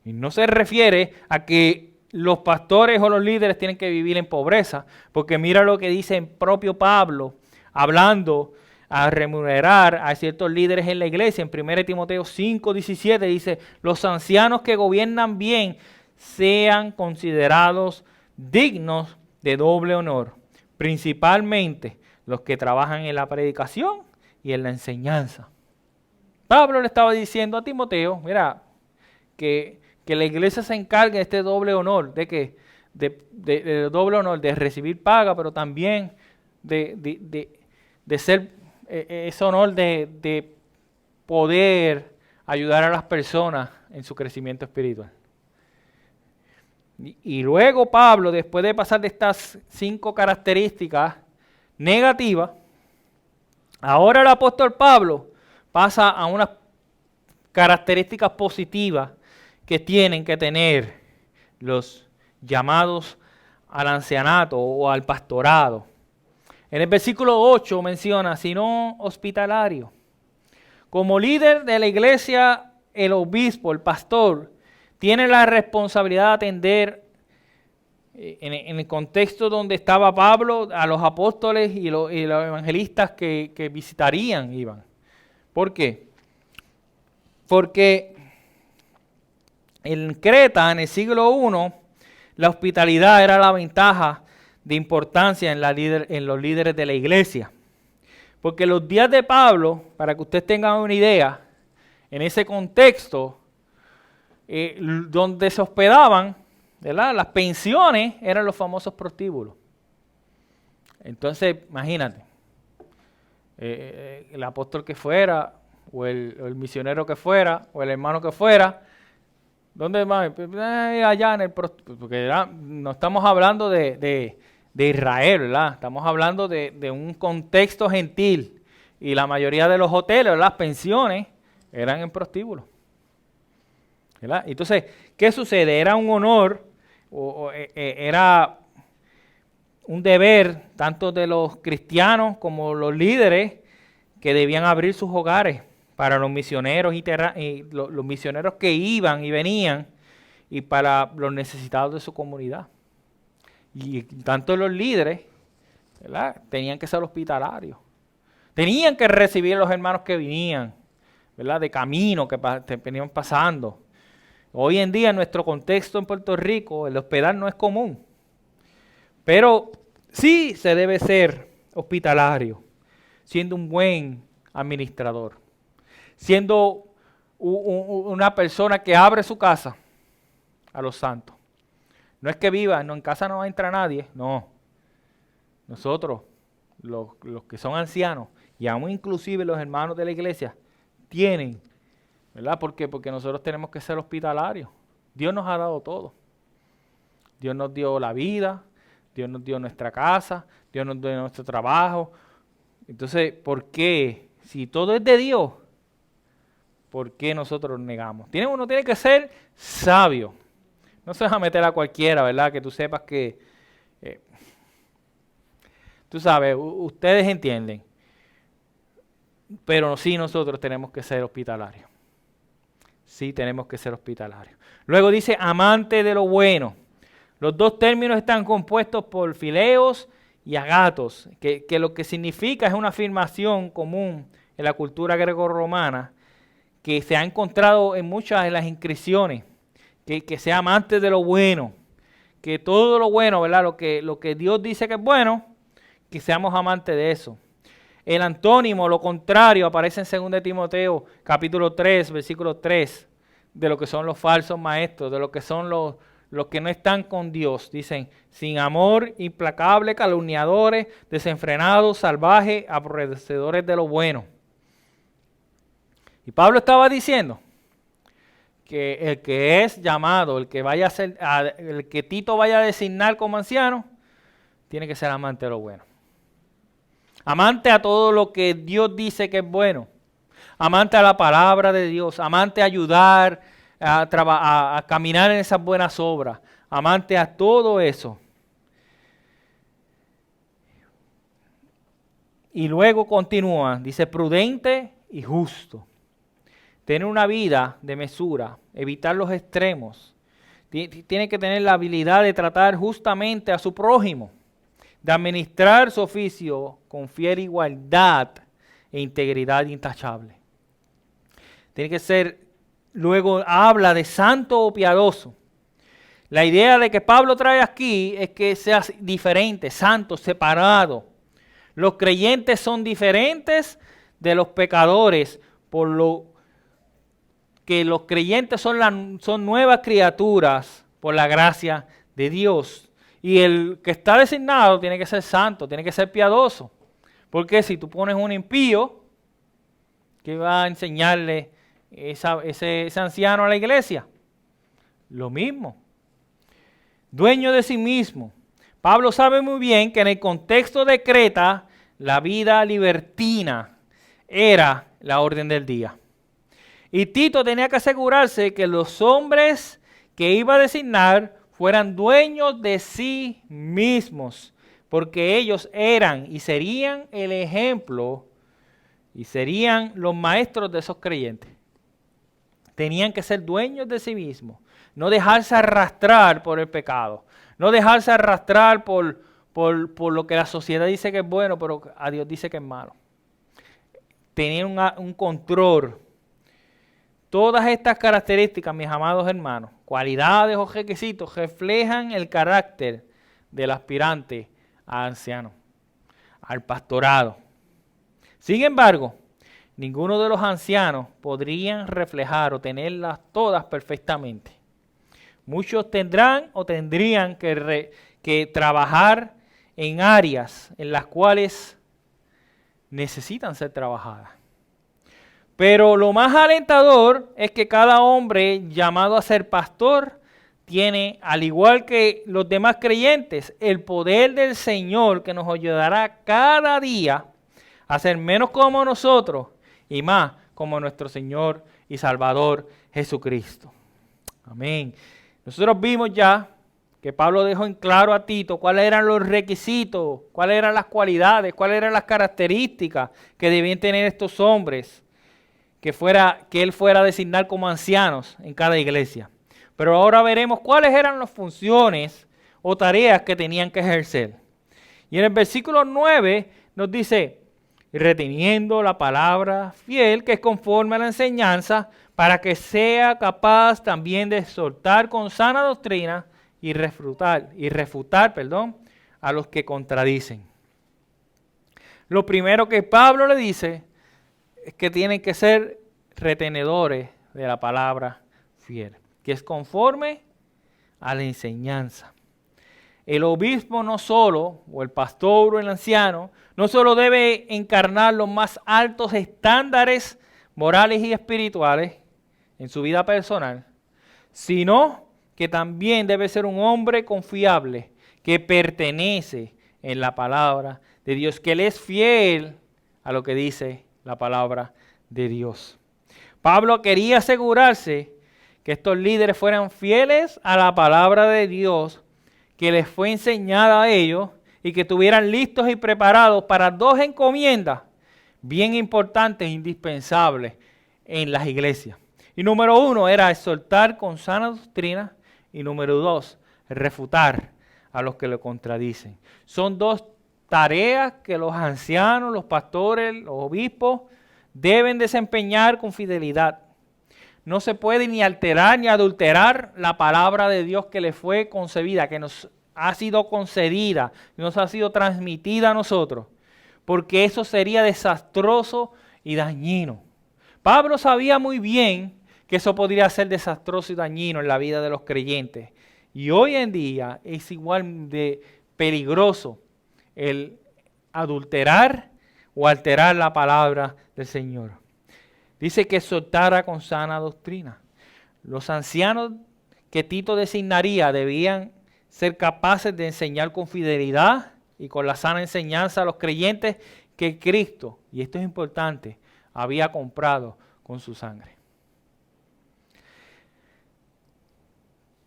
Y no se refiere a que los pastores o los líderes tienen que vivir en pobreza, porque mira lo que dice el propio Pablo, hablando a remunerar a ciertos líderes en la iglesia. En 1 Timoteo 5:17 dice, los ancianos que gobiernan bien sean considerados dignos de doble honor, principalmente los que trabajan en la predicación y en la enseñanza. Pablo le estaba diciendo a Timoteo, mira, que la iglesia se encargue de este doble honor, de doble honor, de recibir paga, pero también de ser ese honor de poder ayudar a las personas en su crecimiento espiritual. Y luego Pablo, después de pasar de estas 5 características negativas, ahora el apóstol Pablo pasa a unas características positivas que tienen que tener los llamados al ancianato o al pastorado. En el versículo 8 menciona, sino hospitalario. Como líder de la iglesia, el obispo, el pastor, tiene la responsabilidad de atender, en el contexto donde estaba Pablo, a los apóstoles y los evangelistas que visitarían, iban. ¿Por qué? Porque en Creta, en el siglo I, la hospitalidad era la ventaja de importancia en los líderes de la iglesia. Porque los días de Pablo, para que ustedes tengan una idea, en ese contexto, donde se hospedaban, ¿verdad? Las pensiones eran los famosos prostíbulos. Entonces, imagínate, el apóstol que fuera, o el misionero que fuera, o el hermano que fuera, ¿dónde más? Allá en el prostíbulo, porque no estamos hablando de Israel, ¿verdad? Estamos hablando de un contexto gentil, y la mayoría de los hoteles, las pensiones, eran en prostíbulos, ¿verdad? Entonces, ¿qué sucede? Era un honor, era un deber, tanto de los cristianos como los líderes, que debían abrir sus hogares para los misioneros y los misioneros que iban y venían, y para los necesitados de su comunidad. Y tanto los líderes, ¿verdad?, tenían que ser hospitalarios. Tenían que recibir a los hermanos que venían, ¿verdad?, de camino, que venían pasando. Hoy en día, en nuestro contexto en Puerto Rico, el hospedar no es común. Pero sí se debe ser hospitalario, siendo un buen administrador, siendo una persona que abre su casa a los santos. No es que viva, no, en casa no entra nadie, no. Nosotros, los que son ancianos, y aún inclusive los hermanos de la iglesia, tienen, ¿verdad? ¿Por qué? Porque nosotros tenemos que ser hospitalarios. Dios nos ha dado todo. Dios nos dio la vida, Dios nos dio nuestra casa, Dios nos dio nuestro trabajo. Entonces, ¿por qué? Si todo es de Dios, ¿por qué nosotros negamos? Uno tiene que ser sabio. No se va a meter a cualquiera, ¿verdad? Que tú sepas que, tú sabes, ustedes entienden. Pero sí nosotros tenemos que ser hospitalarios. Sí tenemos que ser hospitalarios. Luego dice, amante de lo bueno. Los dos términos están compuestos por fileos y agatos, que lo que significa es una afirmación común en la cultura greco-romana, que se ha encontrado en muchas de las inscripciones. Que sea amante de lo bueno, que todo lo bueno, ¿verdad? Lo que Dios dice que es bueno, que seamos amantes de eso. El antónimo, lo contrario, aparece en 2 Timoteo, capítulo 3, versículo 3, de lo que son los falsos maestros, de lo que son los que no están con Dios. Dicen, sin amor, implacable, calumniadores, desenfrenados, salvajes, aborrecedores de lo bueno. Y Pablo estaba diciendo que el que es llamado, el que Tito vaya a designar como anciano, tiene que ser amante de lo bueno. Amante a todo lo que Dios dice que es bueno. Amante a la palabra de Dios. Amante a ayudar, a caminar en esas buenas obras. Amante a todo eso. Y luego continúa, dice prudente y justo. Tener una vida de mesura, evitar los extremos. Tiene que tener la habilidad de tratar justamente a su prójimo, de administrar su oficio con fiel igualdad e integridad intachable. Tiene que ser, luego habla de santo o piadoso. La idea de que Pablo trae aquí es que sea diferente, santo, separado. Los creyentes son diferentes de los pecadores, por lo que los creyentes son nuevas criaturas por la gracia de Dios. Y el que está designado tiene que ser santo, tiene que ser piadoso. Porque si tú pones un impío, ¿qué va a enseñarle ese anciano a la iglesia? Lo mismo. Dueño de sí mismo. Pablo sabe muy bien que en el contexto de Creta, la vida libertina era la orden del día. Y Tito tenía que asegurarse que los hombres que iba a designar fueran dueños de sí mismos, porque ellos eran y serían el ejemplo y serían los maestros de esos creyentes. Tenían que ser dueños de sí mismos, no dejarse arrastrar por el pecado, no dejarse arrastrar por lo que la sociedad dice que es bueno, pero a Dios dice que es malo. Tenían un control. Todas estas características, mis amados hermanos, cualidades o requisitos, reflejan el carácter del aspirante a anciano, al pastorado. Sin embargo, ninguno de los ancianos podrían reflejar o tenerlas todas perfectamente. Muchos tendrán o tendrían que trabajar en áreas en las cuales necesitan ser trabajadas. Pero lo más alentador es que cada hombre llamado a ser pastor tiene, al igual que los demás creyentes, el poder del Señor que nos ayudará cada día a ser menos como nosotros y más como nuestro Señor y Salvador Jesucristo. Amén. Nosotros vimos ya que Pablo dejó en claro a Tito cuáles eran los requisitos, cuáles eran las cualidades, cuáles eran las características que debían tener estos hombres que él fuera a designar como ancianos en cada iglesia. Pero ahora veremos cuáles eran las funciones o tareas que tenían que ejercer. Y en el versículo 9 nos dice, reteniendo la palabra fiel que es conforme a la enseñanza, para que sea capaz también de exhortar con sana doctrina y refutar a los que contradicen. Lo primero que Pablo le dice es que tienen que ser retenedores de la palabra fiel, que es conforme a la enseñanza. El obispo no solo, o el pastor o el anciano, no solo debe encarnar los más altos estándares morales y espirituales en su vida personal, sino que también debe ser un hombre confiable que pertenece en la palabra de Dios, que él es fiel a lo que dice la palabra de Dios. Pablo quería asegurarse que estos líderes fueran fieles a la palabra de Dios que les fue enseñada a ellos y que estuvieran listos y preparados para dos encomiendas bien importantes e indispensables en las iglesias. Y número 1 era exhortar con sana doctrina y número 2, refutar a los que lo contradicen. Son dos tareas que los ancianos, los pastores, los obispos deben desempeñar con fidelidad. No se puede ni alterar ni adulterar la palabra de Dios que le fue concebida, que nos ha sido concedida, nos ha sido transmitida a nosotros, porque eso sería desastroso y dañino. Pablo sabía muy bien que eso podría ser desastroso y dañino en la vida de los creyentes. Y hoy en día es igual de peligroso el adulterar o alterar la palabra del Señor. Dice que exhortara con sana doctrina. Los ancianos que Tito designaría debían ser capaces de enseñar con fidelidad y con la sana enseñanza a los creyentes que Cristo, y esto es importante, había comprado con su sangre.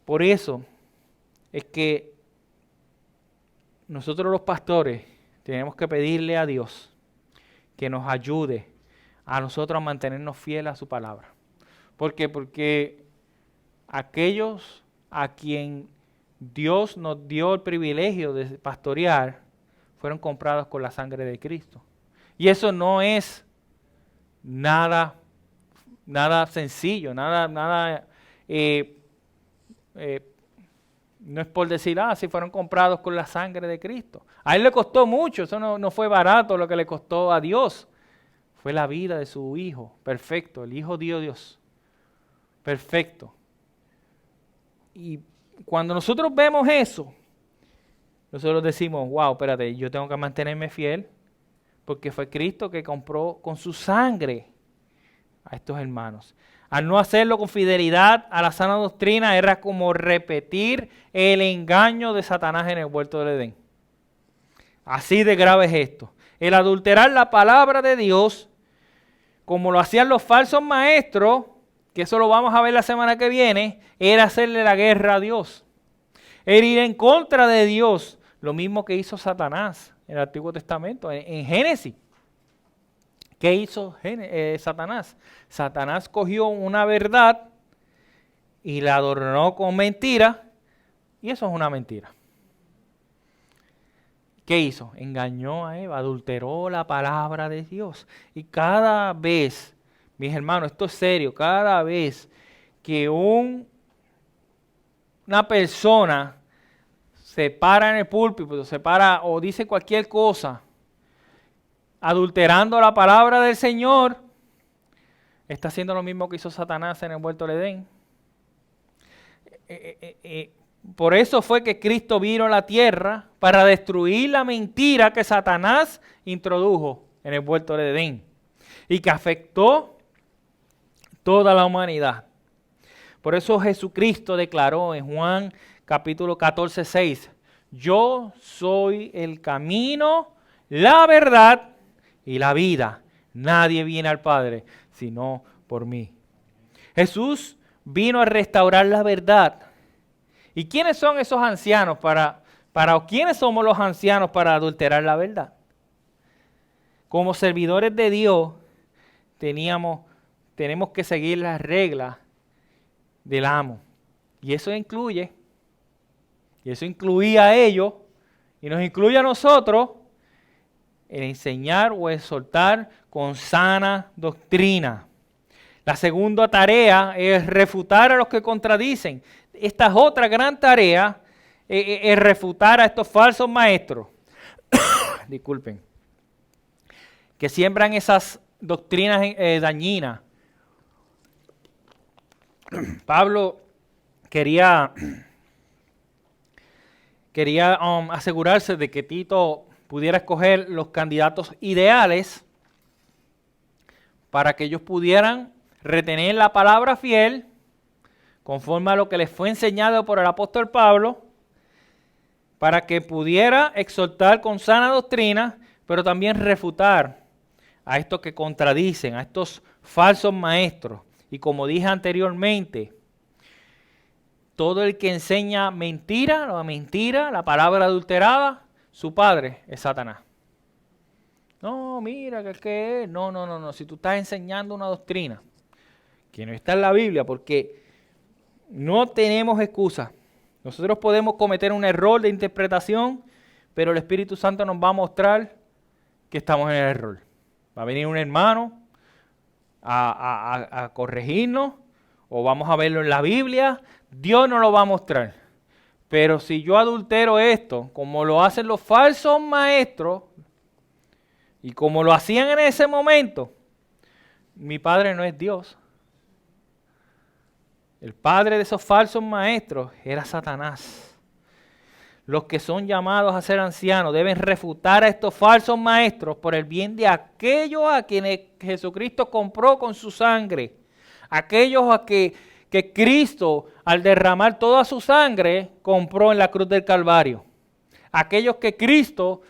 Por eso es que nosotros los pastores tenemos que pedirle a Dios que nos ayude a nosotros a mantenernos fieles a su palabra. ¿Por qué? Porque aquellos a quien Dios nos dio el privilegio de pastorear fueron comprados con la sangre de Cristo. Y eso no es nada sencillo, no es por decir, si fueron comprados con la sangre de Cristo. A él le costó mucho, eso no fue barato lo que le costó a Dios. Fue la vida de su Hijo, perfecto, el Hijo de Dios, perfecto. Y cuando nosotros vemos eso, nosotros decimos, wow, espérate, yo tengo que mantenerme fiel, porque fue Cristo que compró con su sangre a estos hermanos. Al no hacerlo con fidelidad a la sana doctrina, era como repetir el engaño de Satanás en el huerto del Edén. Así de grave es esto. El adulterar la palabra de Dios, como lo hacían los falsos maestros, que eso lo vamos a ver la semana que viene, era hacerle la guerra a Dios. Era ir en contra de Dios, lo mismo que hizo Satanás en el Antiguo Testamento, en Génesis. ¿Qué hizo Satanás? Satanás cogió una verdad y la adornó con mentira, y eso es una mentira. ¿Qué hizo? Engañó a Eva, adulteró la palabra de Dios. Y cada vez, mis hermanos, esto es serio, cada vez que una persona se para en el púlpito, se para o dice cualquier cosa, adulterando la palabra del Señor, está haciendo lo mismo que hizo Satanás en el huerto del Edén. Por eso fue que Cristo vino a la tierra para destruir la mentira que Satanás introdujo en el huerto del Edén y que afectó toda la humanidad. Por eso Jesucristo declaró en Juan capítulo 14, 6, yo soy el camino, la verdad y la vida. Nadie viene al Padre sino por mí. Jesús vino a restaurar la verdad. ¿Y quiénes son esos ancianos quiénes somos los ancianos para adulterar la verdad? Como servidores de Dios tenemos que seguir las reglas del amo. Y eso incluía a ellos y nos incluye a nosotros en enseñar o exhortar con sana doctrina. La segunda tarea es refutar a los que contradicen. Esta es otra gran tarea, es refutar a estos falsos maestros. Disculpen. Que siembran esas doctrinas dañinas. Pablo quería asegurarse de que Tito pudiera escoger los candidatos ideales para que ellos pudieran retener la palabra fiel conforme a lo que les fue enseñado por el apóstol Pablo, para que pudiera exhortar con sana doctrina, pero también refutar a estos que contradicen, a estos falsos maestros. Y como dije anteriormente, todo el que enseña mentira, la palabra adulterada, su padre es Satanás. No, mira, que es. No. Si tú estás enseñando una doctrina que no está en la Biblia, porque no tenemos excusa. Nosotros podemos cometer un error de interpretación, pero el Espíritu Santo nos va a mostrar que estamos en el error. Va a venir un hermano a corregirnos, o vamos a verlo en la Biblia. Dios nos lo va a mostrar. Pero si yo adultero esto, como lo hacen los falsos maestros, y como lo hacían en ese momento, mi padre no es Dios. El padre de esos falsos maestros era Satanás. Los que son llamados a ser ancianos deben refutar a estos falsos maestros por el bien de aquellos a quienes Jesucristo compró con su sangre. Aquellos a que Cristo, al derramar toda su sangre, compró en la cruz del Calvario. Aquellos que Cristo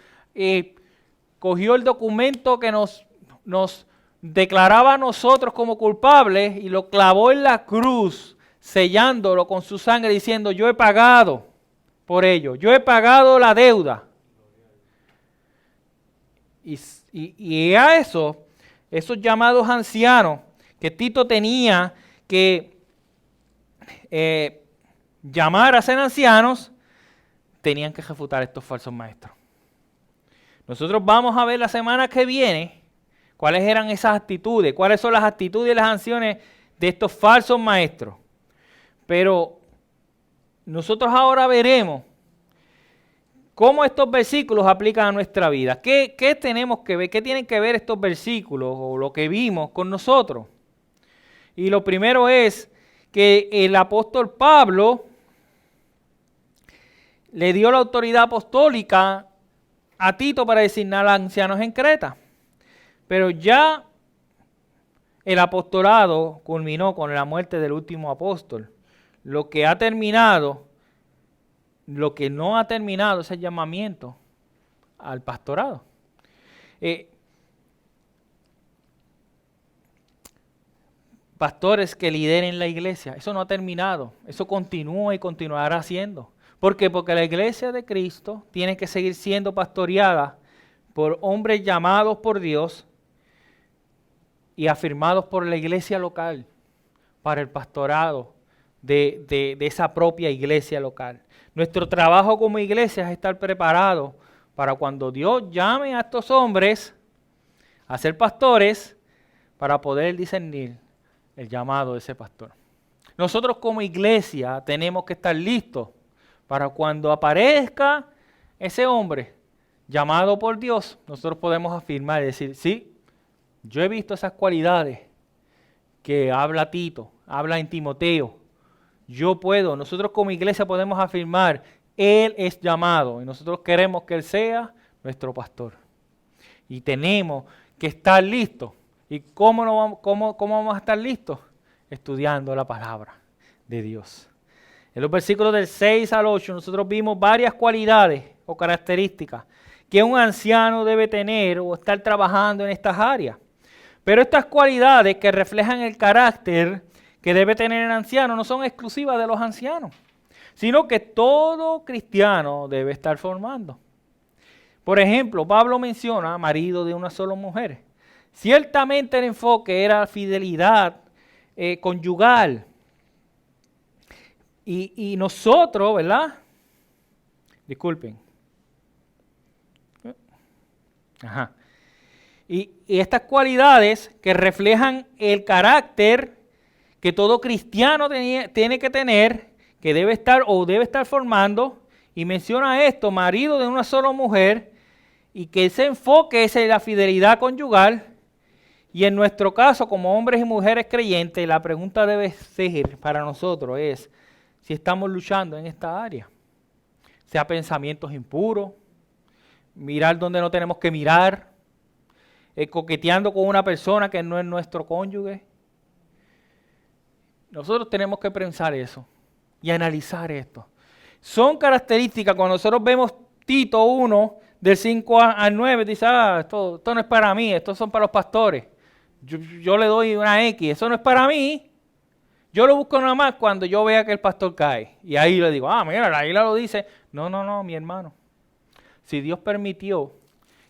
cogió el documento que nos declaraba a nosotros como culpables y lo clavó en la cruz, sellándolo con su sangre, diciendo, yo he pagado por ello, yo he pagado la deuda. Y Y a esos llamados ancianos que Tito tenía que llamar a ser ancianos, tenían que refutar estos falsos maestros. Nosotros vamos a ver la semana que viene cuáles eran esas actitudes, cuáles son las actitudes y las acciones de estos falsos maestros. Pero nosotros ahora veremos cómo estos versículos aplican a nuestra vida. ¿Qué tenemos que ver? ¿Qué tienen que ver estos versículos o lo que vimos con nosotros? Y lo primero es que el apóstol Pablo le dio la autoridad apostólica a Tito para designar a ancianos en Creta. Pero ya el apostolado culminó con la muerte del último apóstol. Lo que ha terminado, lo que no ha terminado es el llamamiento al pastorado. Pastores que lideren la iglesia, eso no ha terminado, eso continúa y continuará siendo. ¿Por qué? Porque la iglesia de Cristo tiene que seguir siendo pastoreada por hombres llamados por Dios y afirmados por la iglesia local para el pastorado de esa propia iglesia local. Nuestro trabajo como iglesia es estar preparados para cuando Dios llame a estos hombres a ser pastores para poder discernir el llamado de ese pastor. Nosotros como iglesia tenemos que estar listos para cuando aparezca ese hombre llamado por Dios, nosotros podemos afirmar y decir, sí, yo he visto esas cualidades que habla Tito, habla en Timoteo. Nosotros como iglesia podemos afirmar, él es llamado y nosotros queremos que él sea nuestro pastor. Y tenemos que estar listos. ¿Y cómo vamos a estar listos? Estudiando la palabra de Dios. En los versículos del 6 al 8 nosotros vimos varias cualidades o características que un anciano debe tener o estar trabajando en estas áreas. Pero estas cualidades que reflejan el carácter que debe tener el anciano no son exclusivas de los ancianos, sino que todo cristiano debe estar formando. Por ejemplo, Pablo menciona marido de una sola mujer. Ciertamente el enfoque era fidelidad conyugal. Y nosotros, ¿verdad? Disculpen. Ajá. Y estas cualidades que reflejan el carácter que todo cristiano tiene que tener, que debe estar formando, y menciona esto, marido de una sola mujer, y que ese enfoque es en la fidelidad conyugal. Y en nuestro caso, como hombres y mujeres creyentes, la pregunta debe ser para nosotros es si estamos luchando en esta área. Sea pensamientos impuros, mirar donde no tenemos que mirar, coqueteando con una persona que no es nuestro cónyuge. Nosotros tenemos que pensar eso y analizar esto. Son características, cuando nosotros vemos Tito 1, del 5 al 9, dice, esto no es para mí, estos son para los pastores. Yo le doy una X, eso no es para mí. Yo lo busco nada más cuando yo vea que el pastor cae. Y ahí le digo, mira, la Biblia lo dice. No, mi hermano. Si Dios permitió,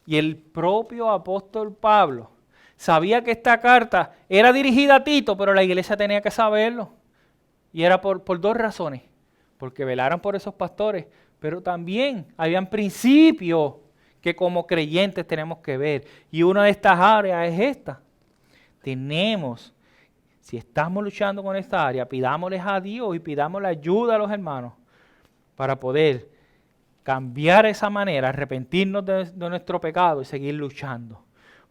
y el propio apóstol Pablo sabía que esta carta era dirigida a Tito, pero la iglesia tenía que saberlo. Y era por dos razones. Porque velaran por esos pastores, pero también habían principios que como creyentes tenemos que ver. Y una de estas áreas es esta. Si estamos luchando con esta área, pidámosles a Dios y pidamos la ayuda a los hermanos para poder cambiar esa manera, arrepentirnos de nuestro pecado y seguir luchando.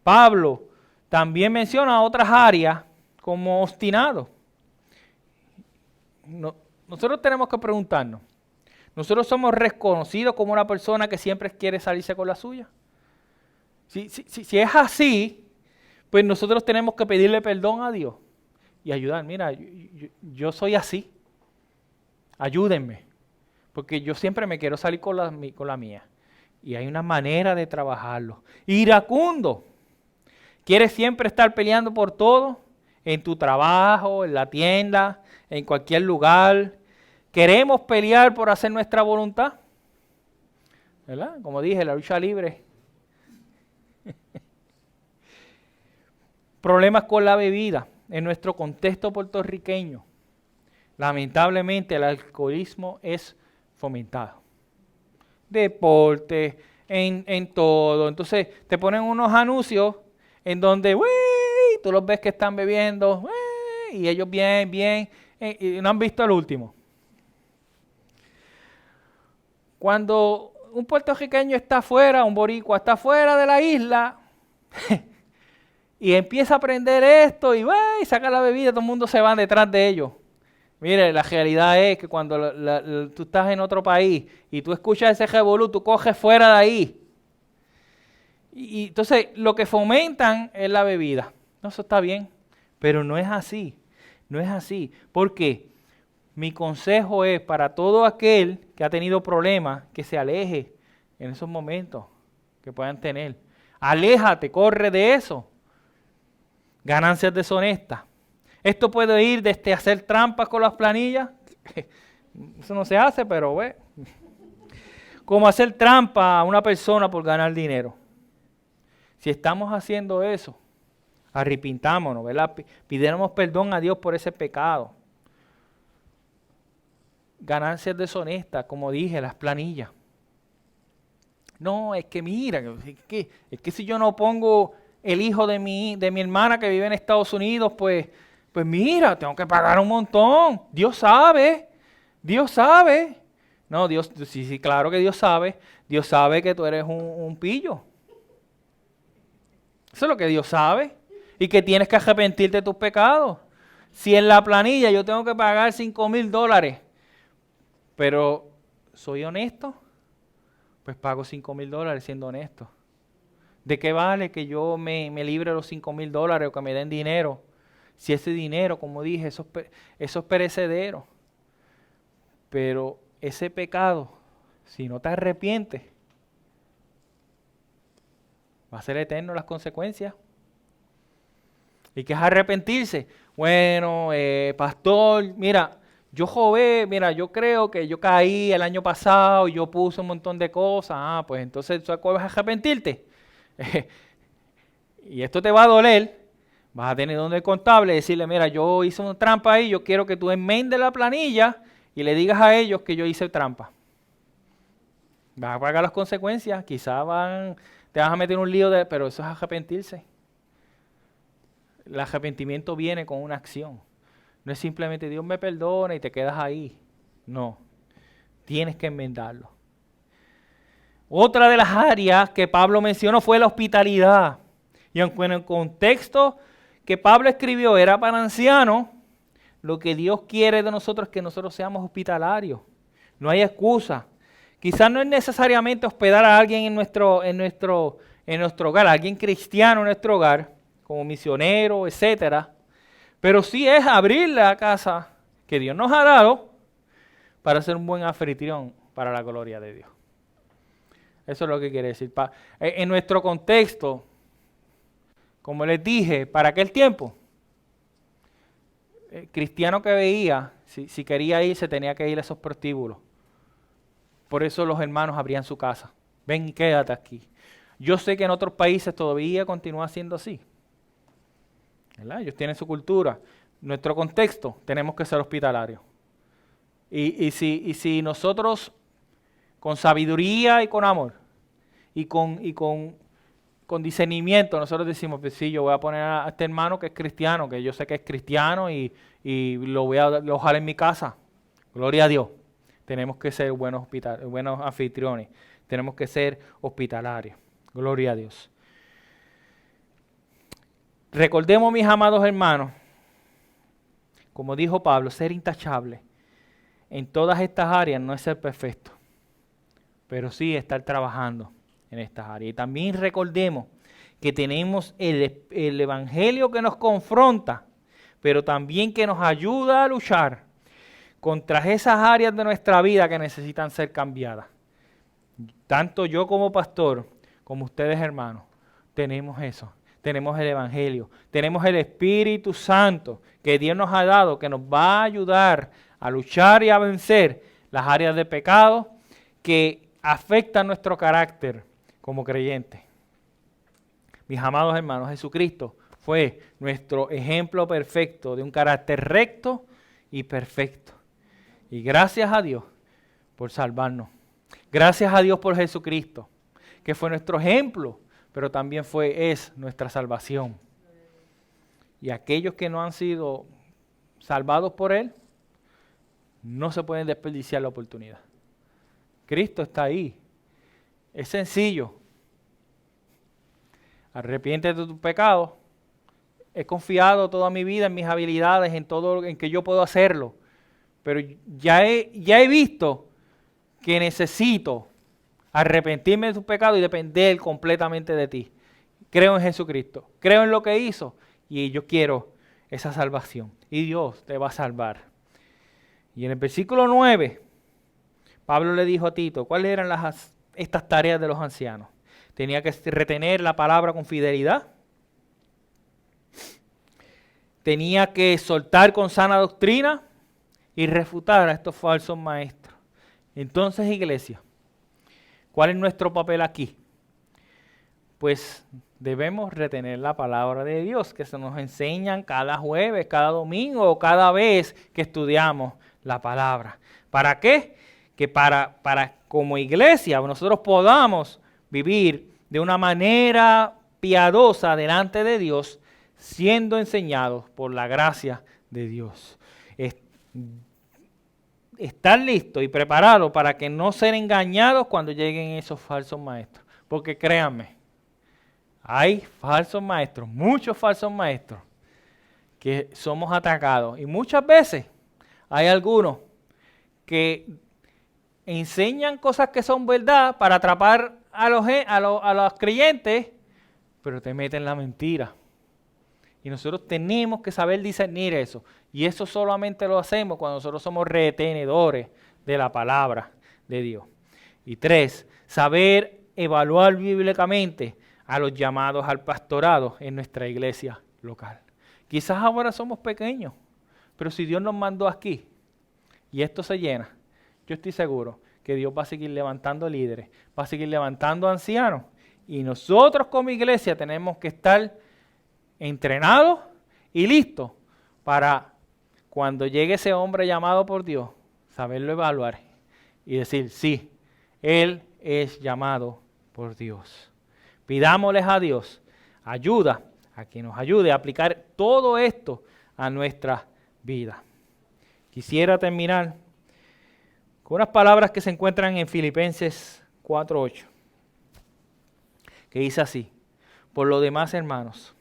Pablo también menciona otras áreas como obstinado. Nosotros tenemos que preguntarnos, ¿nosotros somos reconocidos como una persona que siempre quiere salirse con la suya? Si es así, pues nosotros tenemos que pedirle perdón a Dios y ayudar. Mira, yo soy así, ayúdenme, porque yo siempre me quiero salir con la mía. Y hay una manera de trabajarlo. Iracundo, ¿quieres siempre estar peleando por todo? En tu trabajo, en la tienda, en cualquier lugar. ¿Queremos pelear por hacer nuestra voluntad? ¿Verdad? Como dije, la lucha libre. problemas con la bebida en nuestro contexto puertorriqueño. Lamentablemente el alcoholismo es fomentado. Deporte, en todo. Entonces te ponen unos anuncios en donde tú los ves que están bebiendo y ellos bien, y no han visto el último. Cuando un puertorriqueño está afuera, un boricua está fuera de la isla y empieza a aprender esto y saca la bebida, todo el mundo se va detrás de ellos. Mire, la realidad es que cuando tú estás en otro país y tú escuchas ese revolú, tú coges fuera de ahí. Y entonces lo que fomentan es la bebida. No, eso está bien, pero no es así. No es así. ¿Por qué? Mi consejo es para todo aquel que ha tenido problemas, que se aleje en esos momentos que puedan tener. Aléjate, corre de eso. Ganancias deshonestas. Esto puede ir desde hacer trampas con las planillas. Eso no se hace, pero como hacer trampa a una persona por ganar dinero. Si estamos haciendo eso, arrepintámonos, ¿verdad? Pidamos perdón a Dios por ese pecado. Ganancias deshonestas, como dije, las planillas. No, es que mira, es que si yo no pongo el hijo de mi hermana que vive en Estados Unidos, pues mira, tengo que pagar un montón. Dios sabe. No, Dios, sí, claro que Dios sabe. Dios sabe que tú eres un pillo. Eso es lo que Dios sabe. Y que tienes que arrepentirte de tus pecados. Si en la planilla yo tengo que pagar $5,000, pero soy honesto, pues pago $5,000 siendo honesto. ¿De qué vale que yo me libre los $5,000 o que me den dinero? Si ese dinero, como dije, eso es perecedero. Pero ese pecado, si no te arrepientes, va a ser eterno las consecuencias. ¿Y qué es arrepentirse? Bueno, pastor, mira, yo creo que yo caí el año pasado, yo puse un montón de cosas. Pues entonces tú vas a arrepentirte. Y esto te va a doler. Vas a tener donde el contable decirle, mira, yo hice una trampa ahí, yo quiero que tú enmendes la planilla y le digas a ellos que yo hice trampa. Vas a pagar las consecuencias, quizás te vas a meter en un lío, pero eso es arrepentirse. El arrepentimiento viene con una acción. No es simplemente Dios me perdona y te quedas ahí. No, tienes que enmendarlo. Otra de las áreas que Pablo mencionó fue la hospitalidad. Y aunque en el contexto que Pablo escribió era para ancianos, lo que Dios quiere de nosotros es que nosotros seamos hospitalarios. No hay excusa. Quizás no es necesariamente hospedar a alguien en nuestro hogar, a alguien cristiano en nuestro hogar, como misionero, etcétera. Pero sí es abrir la casa que Dios nos ha dado para ser un buen anfitrión para la gloria de Dios. Eso es lo que quiere decir. En nuestro contexto, como les dije, para aquel tiempo, el cristiano que veía, si quería ir, se tenía que ir a esos prostíbulos. Por eso los hermanos abrían su casa. Ven y quédate aquí. Yo sé que en otros países todavía continúa siendo así, ¿verdad? Ellos tienen su cultura. Nuestro contexto, tenemos que ser hospitalarios. Y si nosotros, con sabiduría y con amor, y con discernimiento, nosotros decimos, pues sí, yo voy a poner a este hermano que es cristiano, que yo sé que es cristiano, y lo ojalá en mi casa. Gloria a Dios. Tenemos que ser buenos anfitriones. Tenemos que ser hospitalarios. Gloria a Dios. Recordemos, mis amados hermanos, como dijo Pablo, ser intachable en todas estas áreas no es ser perfecto, pero sí estar trabajando en estas áreas. Y también recordemos que tenemos el Evangelio que nos confronta, pero también que nos ayuda a luchar contra esas áreas de nuestra vida que necesitan ser cambiadas. Tanto yo como pastor, como ustedes hermanos, tenemos eso. Tenemos el Evangelio, tenemos el Espíritu Santo que Dios nos ha dado, que nos va a ayudar a luchar y a vencer las áreas de pecado que afectan nuestro carácter como creyentes. Mis amados hermanos, Jesucristo fue nuestro ejemplo perfecto de un carácter recto y perfecto. Y gracias a Dios por salvarnos. Gracias a Dios por Jesucristo, que fue nuestro ejemplo, pero también es nuestra salvación. Y aquellos que no han sido salvados por Él, no se pueden desperdiciar la oportunidad. Cristo está ahí. Es sencillo. Arrepiéntete de tus pecados. He confiado toda mi vida en mis habilidades, en todo en que yo puedo hacerlo. Pero ya he visto que necesito arrepentirme de tus pecados y depender completamente de ti. Creo en Jesucristo. Creo en lo que hizo y yo quiero esa salvación. Y Dios te va a salvar. Y en el versículo 9, Pablo le dijo a Tito, ¿cuáles eran estas tareas de los ancianos? Tenía que retener la palabra con fidelidad. Tenía que soltar con sana doctrina y refutar a estos falsos maestros. Entonces, iglesia, ¿cuál es nuestro papel aquí? Pues debemos retener la palabra de Dios, que se nos enseñan cada jueves, cada domingo o cada vez que estudiamos la palabra. ¿Para qué? Que para como iglesia nosotros podamos vivir de una manera piadosa delante de Dios, siendo enseñados por la gracia de Dios. Estar listo y preparado para que no ser engañados cuando lleguen esos falsos maestros. Porque créanme, hay falsos maestros, muchos falsos maestros, que somos atacados. Y muchas veces hay algunos que enseñan cosas que son verdad para atrapar a los creyentes, pero te meten la mentira. Y nosotros tenemos que saber discernir eso. Y eso solamente lo hacemos cuando nosotros somos retenedores de la palabra de Dios. Y 3, saber evaluar bíblicamente a los llamados al pastorado en nuestra iglesia local. Quizás ahora somos pequeños, pero si Dios nos mandó aquí y esto se llena, yo estoy seguro que Dios va a seguir levantando líderes, va a seguir levantando ancianos. Y nosotros como iglesia tenemos que estar entrenados y listos para cuando llegue ese hombre llamado por Dios, saberlo evaluar y decir, sí, él es llamado por Dios. Pidámosles a Dios ayuda, a que nos ayude a aplicar todo esto a nuestra vida. Quisiera terminar con unas palabras que se encuentran en Filipenses 4:8, que dice así: por lo demás, hermanos,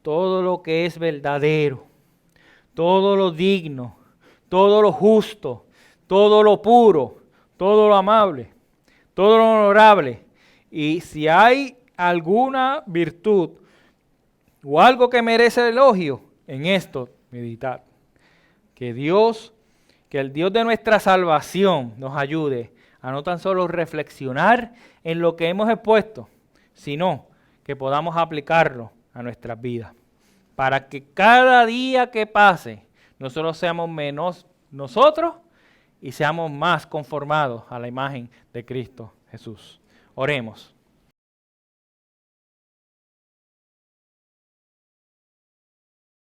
todo lo que es verdadero, todo lo digno, todo lo justo, todo lo puro, todo lo amable, todo lo honorable, y si hay alguna virtud o algo que merece elogio, en esto meditad. Que el Dios de nuestra salvación nos ayude a no tan solo reflexionar en lo que hemos expuesto, sino que podamos aplicarlo a nuestras vidas, para que cada día que pase nosotros seamos menos nosotros y seamos más conformados a la imagen de Cristo Jesús. Oremos.